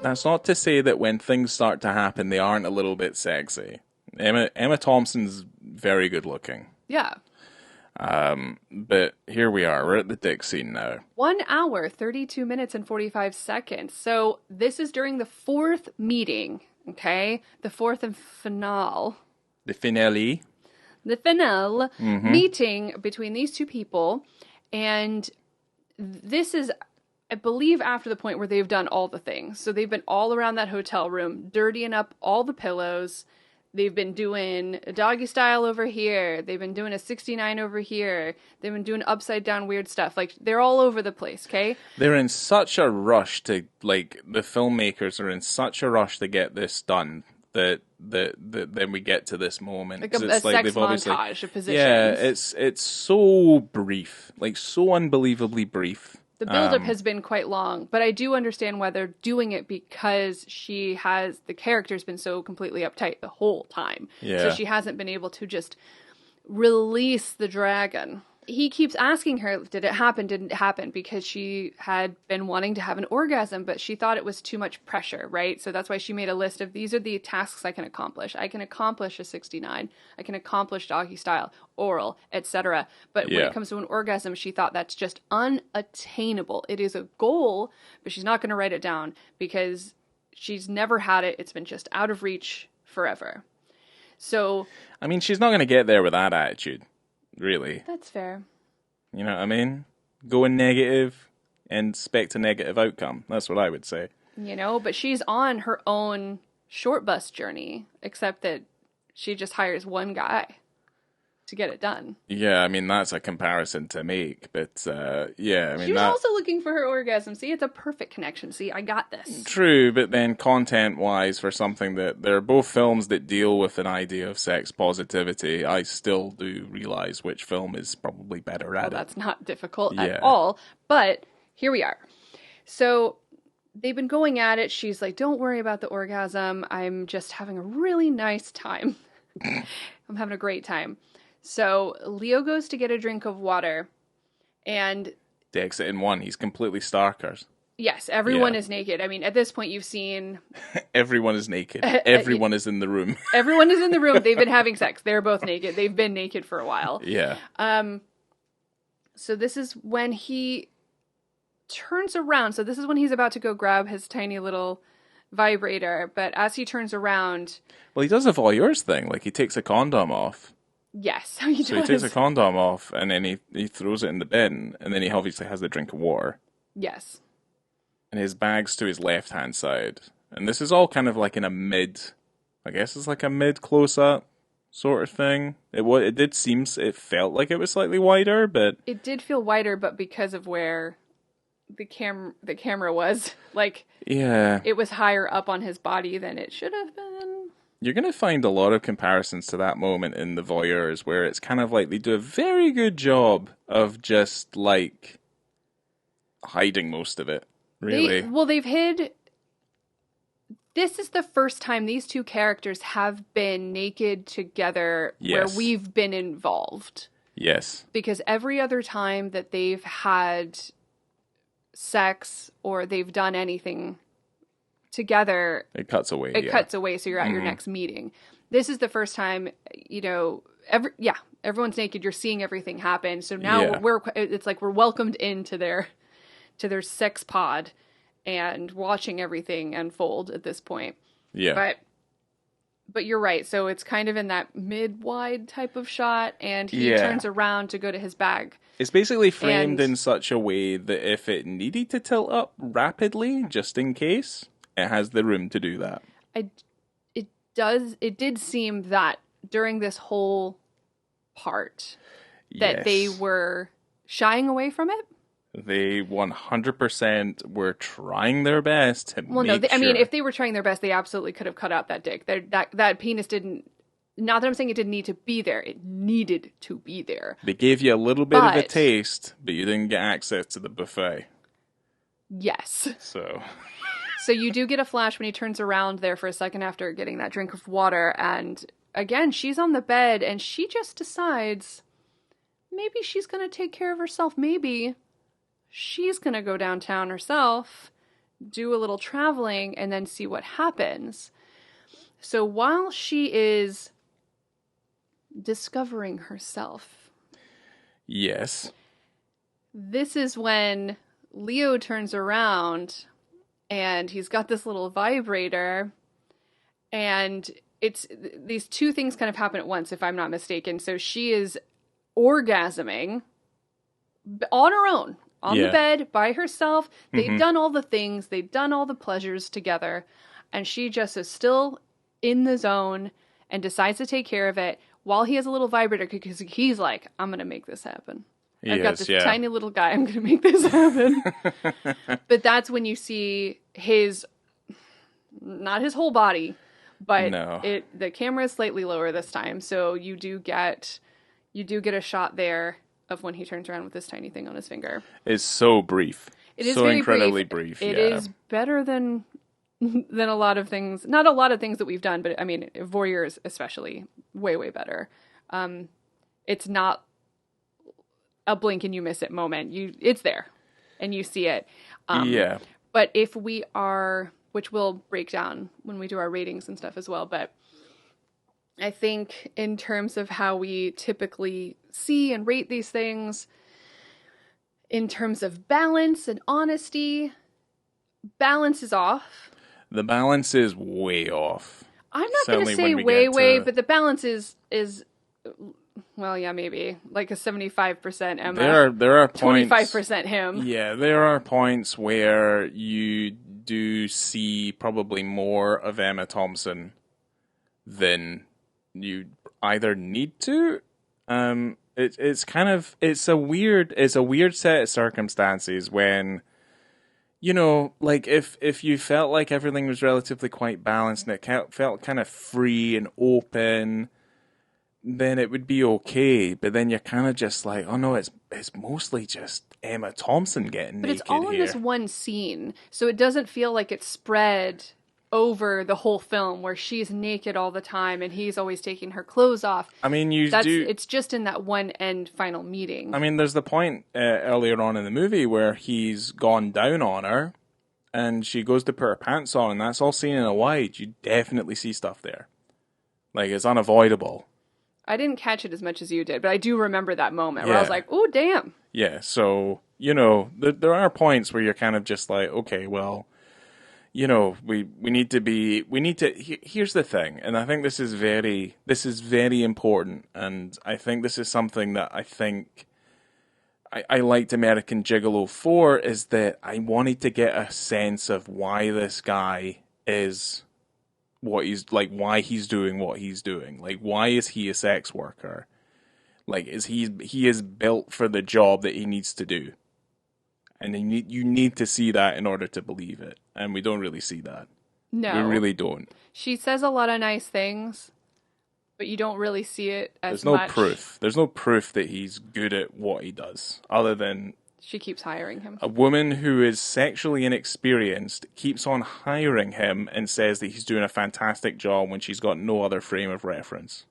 That's not to say that when things start to happen, they aren't a little bit sexy. Emma Thompson's very good looking. Yeah. But here we are. We're at the dick scene now. 1 hour, 32 minutes, and 45 seconds. So this is during the fourth meeting, okay? The fourth and finale. The finale. The finale meeting between these two people. And this is, I believe, after the point where they've done all the things. So they've been all around that hotel room, dirtying up all the pillows. They've been doing a doggy style over here. They've been doing a 69 over here. They've been doing upside down weird stuff. Like, they're all over the place, okay? They're in such a rush to, like, the filmmakers are in such a rush to get this done that then we get to this moment. Like a sex montage of positions. Yeah, it's so brief. Like, so unbelievably brief. The build-up has been quite long, but I do understand why they're doing it because the character's been so completely uptight the whole time. Yeah. So she hasn't been able to just release the dragon. He keeps asking her, did it happen, didn't it happen? Because she had been wanting to have an orgasm, but she thought it was too much pressure, right? So that's why she made a list of, these are the tasks I can accomplish. I can accomplish a 69. I can accomplish doggy style, oral, etc. But when it comes to an orgasm, she thought that's just unattainable. It is a goal, but she's not going to write it down because she's never had it. It's been just out of reach forever. So, I mean, she's not going to get there with that attitude. Really. That's fair. You know what I mean? Going negative and expect a negative outcome. That's what I would say. You know, but she's on her own short bus journey, except that she just hires one guy. to get it done. Yeah, I mean, that's a comparison to make, but yeah, I mean, She was that... also looking for her orgasm. See, it's a perfect connection. See, I got this. True, but then content-wise, for something that... They're both films that deal with an idea of sex positivity, I still do realise which film is probably better at it. That's not difficult at all, but here we are. So they've been going at it. She's like, don't worry about the orgasm. I'm just having a really nice time. I'm having a great time. So Leo goes to get a drink of water, and... Takes it in one. He's completely starkers. Yes, everyone is naked. I mean, at this point, you've seen... Everyone is naked. Everyone is in the room. Everyone is in the room. They've been having sex. They're both naked. They've been naked for a while. Yeah. So this is when he turns around. So this is when he's about to go grab his tiny little vibrator. But as he turns around... Well, he does a voyeur's thing. Like, he takes a condom off. Yes, he does. So he takes a condom off, and then he throws it in the bin, and then he obviously has the drink of water. Yes. And his bag's to his left-hand side. And this is all kind of like in a mid... I guess it's like a mid-close-up sort of thing. It felt like it was slightly wider, but... It did feel wider, but because of where the camera was, like... Yeah. It was higher up on his body than it should have been. You're going to find a lot of comparisons to that moment in The Voyeurs, where it's kind of like they do a very good job of just, like, hiding most of it, really. They've hid... This is the first time these two characters have been naked together where we've been involved. Yes. Because every other time that they've had sex or they've done anything together, it cuts away. Cuts away, so you're at your next meeting. This is the first time, everyone's naked. You're seeing everything happen. So now it's like we're welcomed into their sex pod and watching everything unfold at this point. Yeah. But you're right. So it's kind of in that mid-wide type of shot, and he turns around to go to his bag. It's basically framed in such a way that if it needed to tilt up rapidly, just in case, it has the room to do that. It did seem that during this whole part that they were shying away from it. They 100% were trying their best to I mean, if they were trying their best, they absolutely could have cut out that dick. That penis didn't... Not that I'm saying it didn't need to be there. It needed to be there. They gave you a little bit of a taste, but you didn't get access to the buffet. Yes. So you do get a flash when he turns around there for a second after getting that drink of water. And again, she's on the bed and she just decides maybe she's going to take care of herself. Maybe she's going to go downtown herself, do a little traveling, and then see what happens. So while she is discovering herself. Yes. This is when Leo turns around and he's got this little vibrator, and it's these two things kind of happen at once, if I'm not mistaken. So she is orgasming on her own, on the bed, by herself. They've done all the things. They've done all the pleasures together. And she just is still in the zone and decides to take care of it while he has a little vibrator, because he's like, I'm going to make this happen. I've got this tiny little guy. I'm going to make this happen. But that's when you see not his whole body, but the camera is slightly lower this time. So you do get a shot there of when he turns around with this tiny thing on his finger. It's so brief. It is so very incredibly brief. It is better than a lot of things. Not a lot of things that we've done, but I mean, voyeurs especially, way, way better. It's not a blink and you miss it moment. It's there and you see it. But if we are, which we'll break down when we do our ratings and stuff as well, but I think in terms of how we typically see and rate these things, in terms of balance and honesty, balance is off. The balance is way off. I'm not going to say way, but the balance is well, yeah, maybe like a 75% Emma. There are points, 25% him. Yeah, there are points where you do see probably more of Emma Thompson than you either need to, It's a weird set of circumstances when, like if you felt like everything was relatively quite balanced and it felt kind of free and open, then it would be okay. But then you're kind of just like, oh no, it's mostly just Emma Thompson getting But naked it's all in here. this one scene, so it doesn't feel like it's spread over the whole film where she's naked all the time and he's always taking her clothes off. I mean, It's just in that one end final meeting. I mean, there's the point earlier on in the movie where he's gone down on her, and she goes to put her pants on, and that's all seen in a wide. You definitely see stuff there, like it's unavoidable. I didn't catch it as much as you did, but I do remember that moment where I was like, "Oh, damn!" Yeah, so there are points where you're kind of just like, okay, well, we need to. Here's the thing, and I think this is very important, and I think this is something that I think I liked American Gigolo for, is that I wanted to get a sense of why this guy is what he's like, why he's doing what he's doing, like why is he a sex worker, like he is built for the job that he needs to do. And you need to see that in order to believe it. And we don't really see that. No. We really don't. She says a lot of nice things, but you don't really see it as There's no much. proof. There's no proof that he's good at what he does, other than she keeps hiring him. A woman who is sexually inexperienced keeps on hiring him and says that he's doing a fantastic job when she's got no other frame of reference.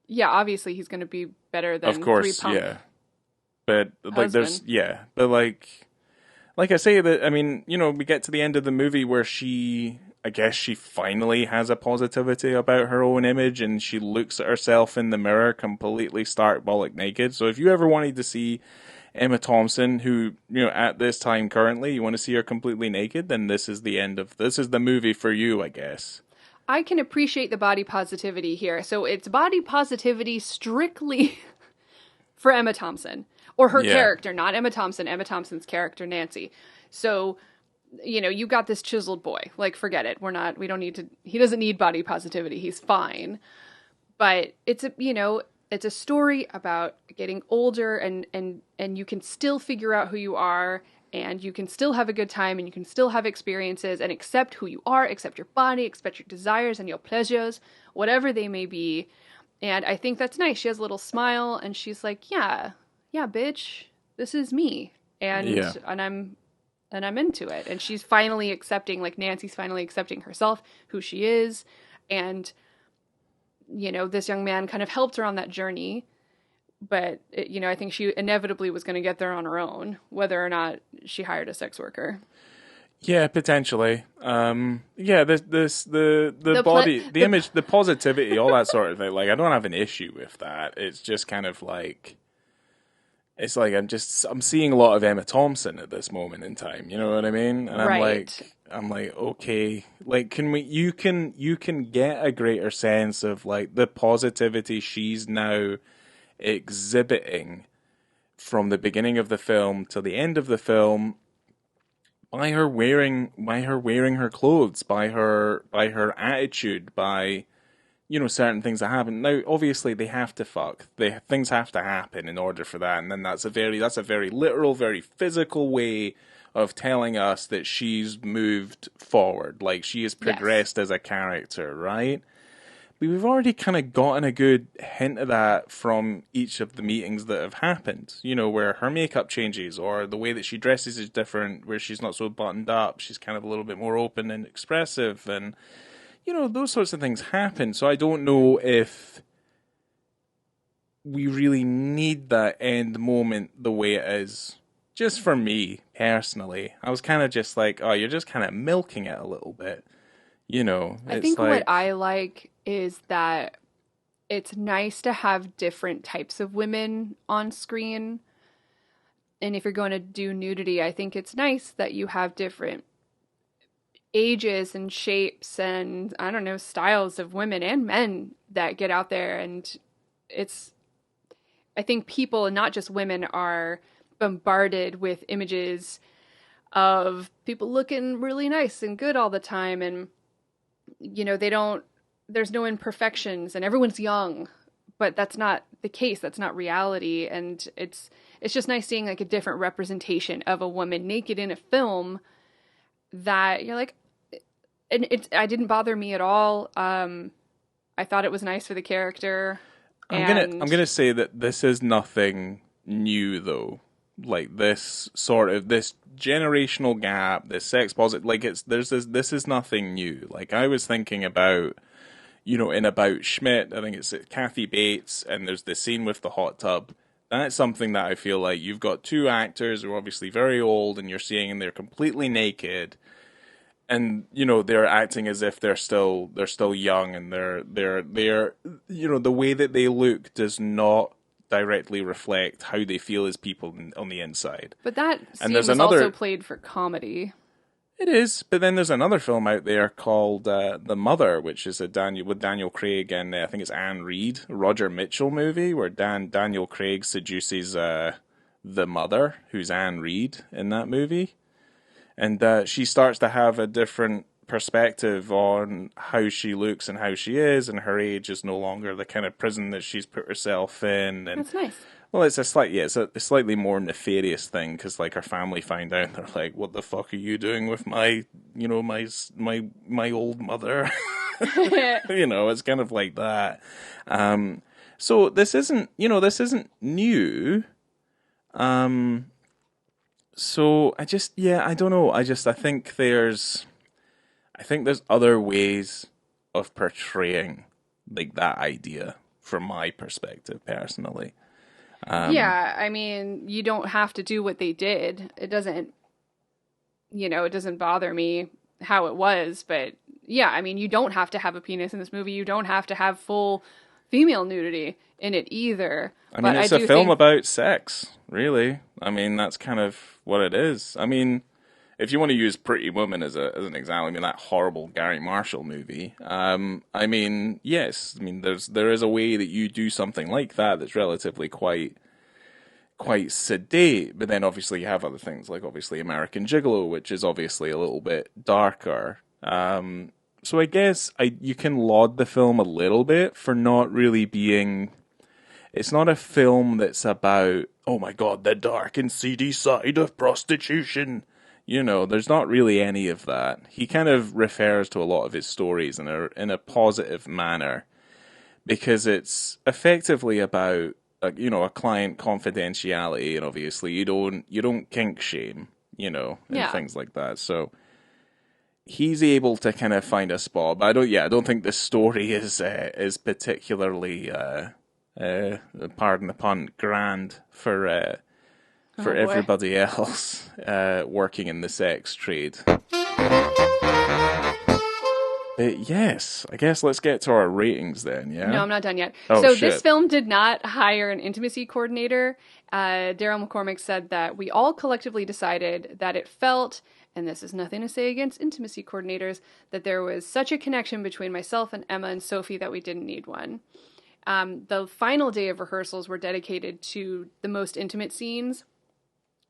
Yeah, obviously he's going to be better than of course, 3 Pump. Yeah. But like Husband. but like I say, that, I mean, we get to the end of the movie where I guess she finally has a positivity about her own image, and she looks at herself in the mirror completely stark bollock naked. So if you ever wanted to see Emma Thompson, who, at this time currently, you want to see her completely naked, then this is the movie for you, I guess. I can appreciate the body positivity here. So it's body positivity strictly for Emma Thompson. Or her character, not Emma Thompson, Emma Thompson's character, Nancy. So, you got this chiseled boy. Like, forget it. We don't need to, he doesn't need body positivity. He's fine. But it's a story about getting older and you can still figure out who you are, and you can still have a good time, and you can still have experiences and accept who you are, accept your body, accept your desires and your pleasures, whatever they may be. And I think that's nice. She has a little smile and she's like, yeah, bitch, this is me. And I'm into it. And she's finally accepting, like Nancy's finally accepting herself, who she is. And, this young man kind of helped her on that journey. But, I think she inevitably was going to get there on her own, whether or not she hired a sex worker. Yeah, potentially. The body, the image, the positivity, all that sort of thing. Like, I don't have an issue with that. It's just kind of like, it's like I'm seeing a lot of Emma Thompson at this moment in time. You know what I mean? And I'm like, okay, like, you can get a greater sense of like the positivity she's now exhibiting from the beginning of the film to the end of the film by her wearing her clothes, by her attitude, by certain things that happen. Now, obviously, they have to fuck. Things have to happen in order for that, and then that's a very literal, very physical way of telling us that she's moved forward, like she has progressed as a character, right? But we've already kind of gotten a good hint of that from each of the meetings that have happened, where her makeup changes or the way that she dresses is different, where she's not so buttoned up, she's kind of a little bit more open and expressive, and those sorts of things happen. So I don't know if we really need that end moment the way it is. Just for me, personally, I was kind of just like, oh, you're just kind of milking it a little bit. I think what I like is that it's nice to have different types of women on screen. And if you're going to do nudity, I think it's nice that you have different ages and shapes and, I don't know, styles of women and men that get out there. And I think people, and not just women, are bombarded with images of people looking really nice and good all the time. And, there's no imperfections and everyone's young. but that's not the case. That's not reality. And it's just nice seeing like a different representation of a woman naked in a film that you're like, and it didn't bother me at all. I thought it was nice for the character. I'm gonna say that this is nothing new though. Like this generational gap, this sex positive, like this is nothing new. Like I was thinking about, in About Schmidt, I think it's Kathy Bates, and there's the scene with the hot tub. That's something that I feel like you've got two actors who are obviously very old, and you're seeing and they're completely naked, and they're acting as if they're still young, and they're the way that they look does not directly reflect how they feel as people on the inside. But that scene was also played for comedy. It is, but then there's another film out there called The Mother, which is with Daniel Craig and I think it's Anne Reid, a Roger Mitchell movie, where Daniel Craig seduces the mother, who's Anne Reid in that movie. And she starts to have a different perspective on how she looks and how she is, and her age is no longer the kind of prison that she's put herself in. And, that's nice. Well, it's a slightly more nefarious thing, because like her family find out and they're like, "What the fuck are you doing with my old mother?" It's kind of like that. So this isn't new. So I don't know. I think there's other ways of portraying like that idea from my perspective personally. I mean, you don't have to do what they did. It doesn't bother me how it was, but yeah, I mean, you don't have to have a penis in this movie. You don't have to have full female nudity in it either. I mean, it's a film about sex, really. I mean, that's kind of what it is. I mean, if you want to use Pretty Woman as an example, I mean, that horrible Gary Marshall movie. I mean, yes. I mean, there is a way that you do something like that that's relatively quite sedate, but then obviously you have other things, like obviously American Gigolo, which is obviously a little bit darker. So I guess you can laud the film a little bit for not really being... It's not a film that's about, oh my god, the dark and seedy side of prostitution. There's not really any of that. He kind of refers to a lot of his stories in a positive manner, because it's effectively about a client confidentiality, and obviously you don't kink shame, and things like that. So he's able to kind of find a spot, but I don't think the story is particularly pardon the pun, grand for everybody else working in the sex trade. But yes, I guess let's get to our ratings then, yeah? No, I'm not done yet. Oh, This film did not hire an intimacy coordinator. Daryl McCormack said that we all collectively decided that it felt, and this is nothing to say against intimacy coordinators, that there was such a connection between myself and Emma and Sophie that we didn't need one. The final day of rehearsals were dedicated to the most intimate scenes.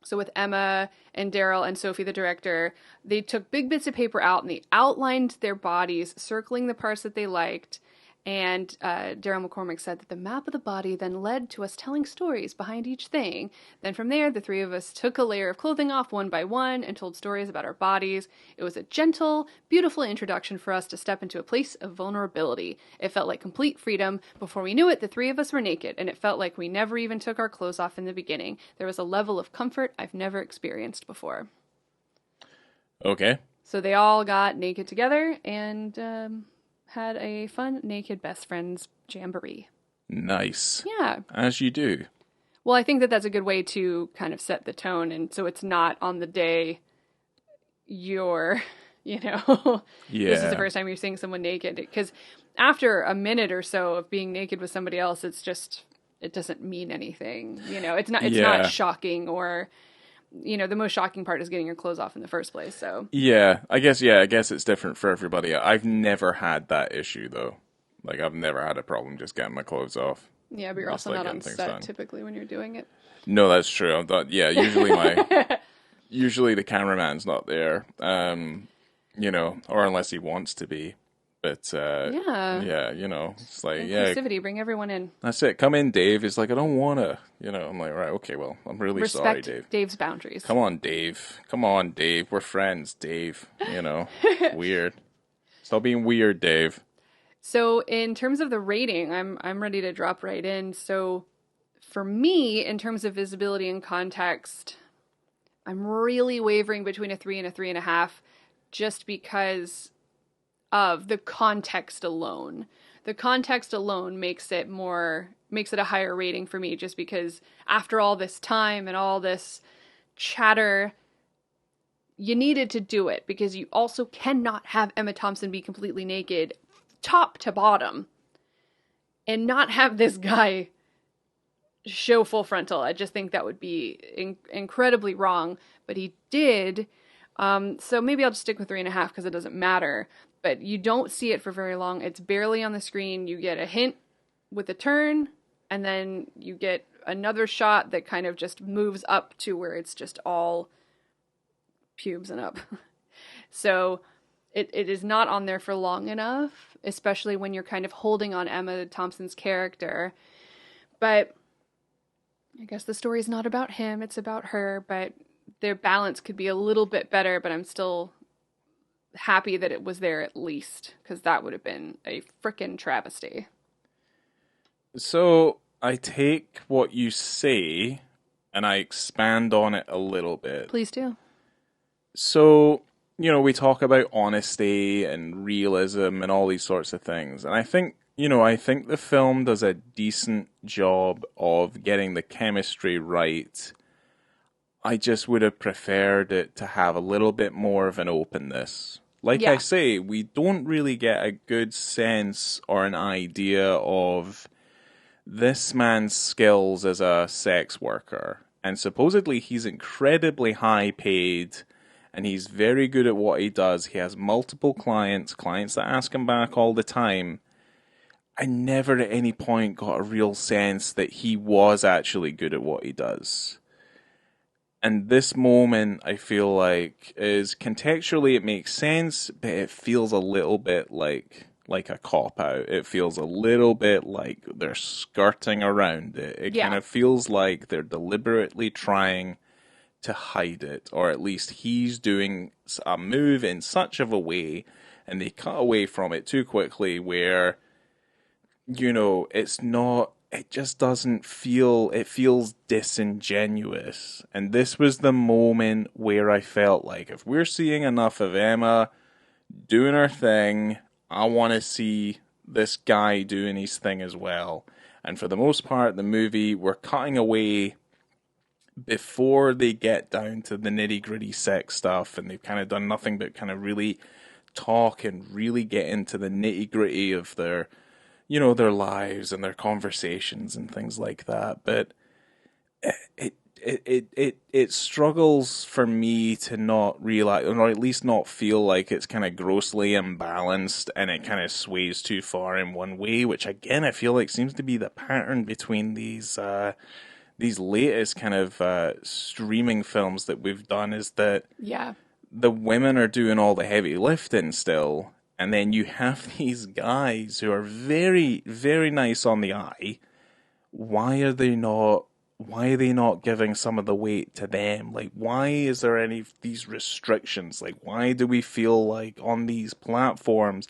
So with Emma and Daryl and Sophie, the director, they took big bits of paper out and they outlined their bodies, circling the parts that they liked. And Daryl McCormack said that the map of the body then led to us telling stories behind each thing. Then from there, the three of us took a layer of clothing off one by one and told stories about our bodies. It was a gentle, beautiful introduction for us to step into a place of vulnerability. It felt like complete freedom. Before we knew it, the three of us were naked, and it felt like we never even took our clothes off in the beginning. There was a level of comfort I've never experienced before. Okay. So they all got naked together and... had a fun naked best friends jamboree. Nice. Yeah. As you do. Well, I think that that's a good way to kind of set the tone, and so it's not on the day you're, Yeah. This is the first time you're seeing someone naked. Because after a minute or so of being naked with somebody else, it doesn't mean anything. It's not shocking, or... the most shocking part is getting your clothes off in the first place, so... I guess it's different for everybody. I've never had that issue, though. Like, I've never had a problem just getting my clothes off. Yeah, but you're also not on set, typically, when you're doing it. No, that's true. Usually the cameraman's not there, or unless he wants to be. But Yeah. yeah, it's like, Inclusivity, bring everyone in. that's it. Come in, Dave. He's like, I don't wanna. I'm like, right, okay, well, I'm really sorry, Respect Dave. Dave's boundaries. Come on, Dave. Come on, Dave. We're friends, Dave. Weird. Stop being weird, Dave. So in terms of the rating, I'm ready to drop right in. So for me, in terms of visibility and context, I'm really wavering between a 3 and a 3.5, just because of the context alone. The context alone makes it a higher rating for me, just because after all this time and all this chatter, you needed to do it, because you also cannot have Emma Thompson be completely naked top to bottom and not have this guy show full frontal. I just think that would be incredibly wrong, but he did. So maybe I'll just stick with 3.5 because it doesn't matter. But you don't see it for very long. It's barely on the screen. You get a hint with a turn, and then you get another shot that kind of just moves up to where it's just all pubes and up. So it is not on there for long enough, especially when you're kind of holding on Emma Thompson's character. But I guess the story is not about him, it's about her, but their balance could be a little bit better, but I'm still happy that it was there at least, because that would have been a frickin' travesty. So I take what you say and I expand on it a little bit. Please do. So, we talk about honesty and realism and all these sorts of things. And I think the film does a decent job of getting the chemistry right. I just would have preferred it to have a little bit more of an openness. Like I say, we don't really get a good sense or an idea of this man's skills as a sex worker. And supposedly he's incredibly high paid, and he's very good at what he does. He has multiple clients that ask him back all the time. I never at any point got a real sense that he was actually good at what he does. And this moment, I feel like, is contextually it makes sense, but it feels a little bit like a cop-out. It feels a little bit like they're skirting around it. It kind of feels like they're deliberately trying to hide it, or at least he's doing a move in such of a way, and they cut away from it too quickly where, it's not, it just doesn't feel, it feels disingenuous. And this was the moment where I felt like, if we're seeing enough of Emma doing her thing, I want to see this guy doing his thing as well. And for the most part, the movie, we're cutting away before they get down to the nitty-gritty sex stuff, and they've kind of done nothing but kind of really talk and really get into the nitty-gritty of their lives and their conversations and things like that. But it struggles for me to not realize, or at least not feel like it's kind of grossly imbalanced and it kind of sways too far in one way, which again I feel like seems to be the pattern between these latest kind of streaming films that we've done, is that the women are doing all the heavy lifting still, and then you have these guys who are very, very nice on the eye. Why are they not giving some of the weight to them? Like, why is there any of these restrictions? Like, why do we feel like on these platforms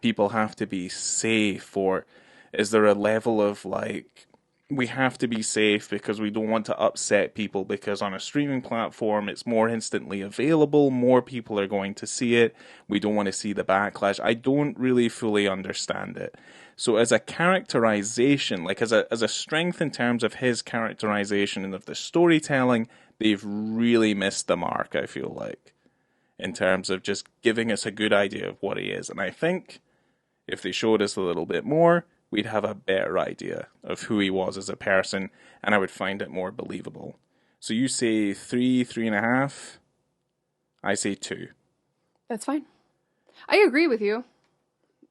people have to be safe? Or is there a level of like, we have to be safe because we don't want to upset people, because on a streaming platform it's more instantly available, more people are going to see it, we don't want to see the backlash. I don't really fully understand it. So as a characterization, like as a strength in terms of his characterization and of the storytelling, they've really missed the mark, I feel like, in terms of just giving us a good idea of what he is. And I think if they showed us a little bit more, we'd have a better idea of who he was as a person, and I would find it more believable. So you say 3.5. I say 2. That's fine. I agree with you.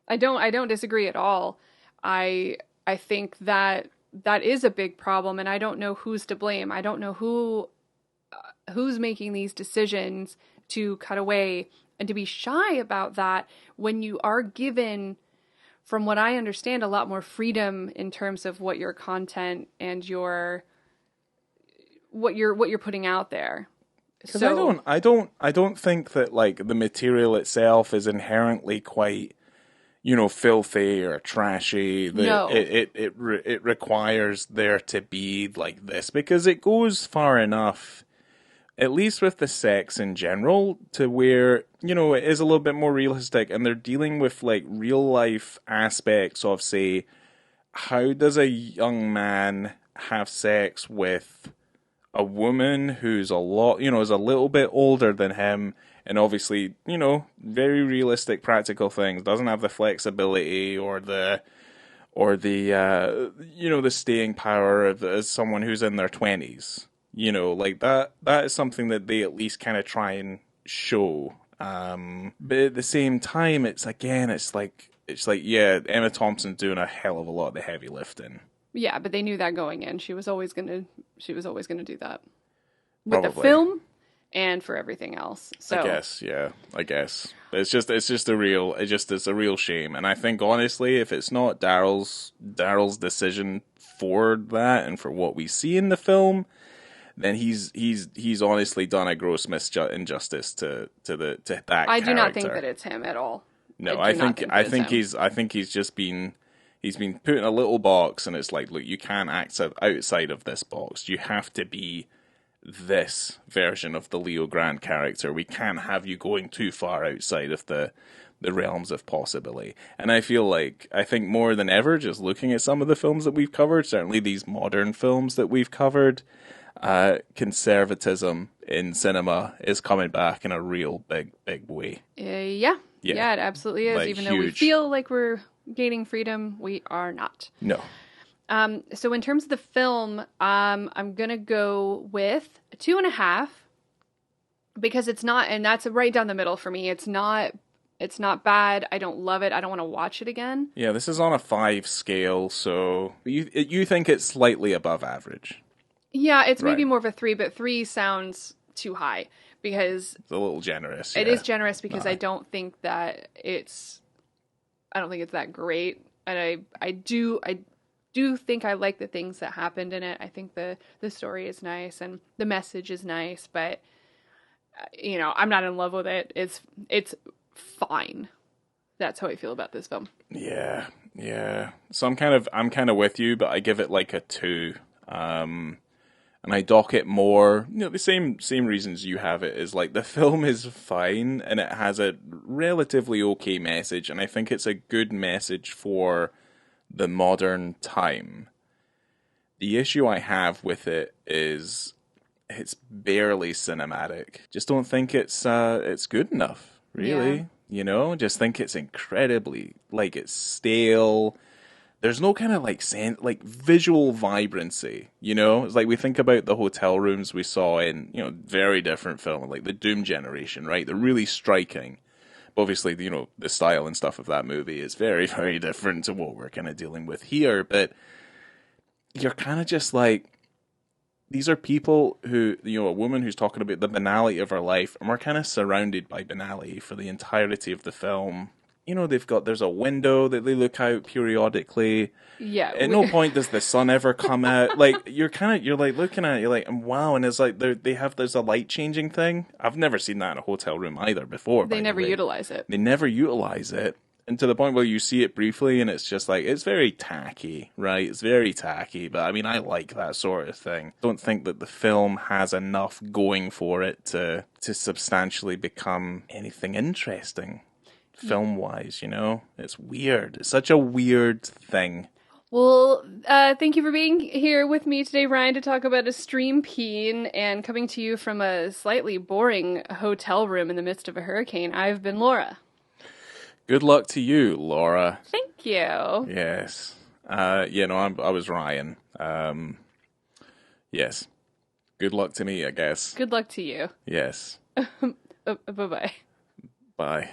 I don't disagree at all. I think that is a big problem, and I don't know who's to blame. I don't know who's making these decisions to cut away and to be shy about that when you are given, from what I understand, a lot more freedom in terms of what your content and what you're putting out there. Because I don't think that like the material itself is inherently quite, filthy or trashy. No. It requires there to be like this because it goes far enough, at least with the sex in general, to where, it is a little bit more realistic and they're dealing with like real life aspects of, say, how does a young man have sex with a woman who's is a little bit older than him, and obviously, very realistic practical things, doesn't have the flexibility or the the staying power as someone who's in their 20s. Like that is something that they at least kind of try and show. But at the same time, it's like, yeah, Emma Thompson's doing a hell of a lot of the heavy lifting. Yeah, but they knew that going in. She was always gonna do that with Probably. the film and for everything else. So I guess. It's just a real shame. And I think honestly, if it's not Daryl's decision for that and for what we see in the film, then he's honestly done a gross injustice to that character. I do not think that it's him at all. No, I think he's just been. He's been put in a little box, and it's like, look, you can't act outside of this box. You have to be this version of the Leo Grande character. We can't have you going too far outside of the realms of possibility. And I think more than ever, just looking at some of the films that we've covered, certainly these modern films that we've covered, conservatism in cinema is coming back in a real big way. Yeah, it absolutely is. Even though we feel like we're gaining freedom, we are not. No. So in terms of the film, I'm gonna go with 2.5 because it's not, and that's right down the middle for me. It's not bad. I don't love it. I don't want to watch it again. Yeah, this is on a 5 scale, so you think it's slightly above average. Yeah, it's maybe more of a 3, but 3 sounds too high because it's a little generous. It is generous because I don't think it's that great, and I do think I like the things that happened in it. I think the story is nice and the message is nice, but I'm not in love with it. It's fine. That's how I feel about this film. Yeah. So I'm kind of with you, but I give it like a 2. And I dock it more, the same reasons you have it, is like the film is fine and it has a relatively okay message, and I think it's a good message for the modern time. The issue I have with it is it's barely cinematic. Just don't think it's good enough, really. Yeah. Just think it's incredibly, like, it's stale. There's no kind of like visual vibrancy, It's like we think about the hotel rooms we saw in, very different film, like the Doom generation, right? They're really striking. Obviously, the style and stuff of that movie is very, very different to what we're kind of dealing with here. But you're kind of just like, these are people who, a woman who's talking about the banality of her life, and we're kind of surrounded by banality for the entirety of the film. There's a window that they look out periodically. Yeah. At no point does the sun ever come out. Like, you're like looking at it, you're like, wow, and it's like there's a light changing thing. I've never seen that in a hotel room either before. They never utilize it. They never utilize it. And to the point where you see it briefly and it's just like, it's very tacky, right? It's very tacky, but I mean, I like that sort of thing. Don't think that the film has enough going for it to substantially become anything interesting. Film-wise, it's weird. It's such a weird thing. Well, thank you for being here with me today, Ryan, to talk about a stream peen and coming to you from a slightly boring hotel room in the midst of a hurricane. I've been Laura. Good luck to you, Laura. Thank you. Yes. I was Ryan. Yes. Good luck to me, I guess. Good luck to you. Yes. Bye-bye. Bye.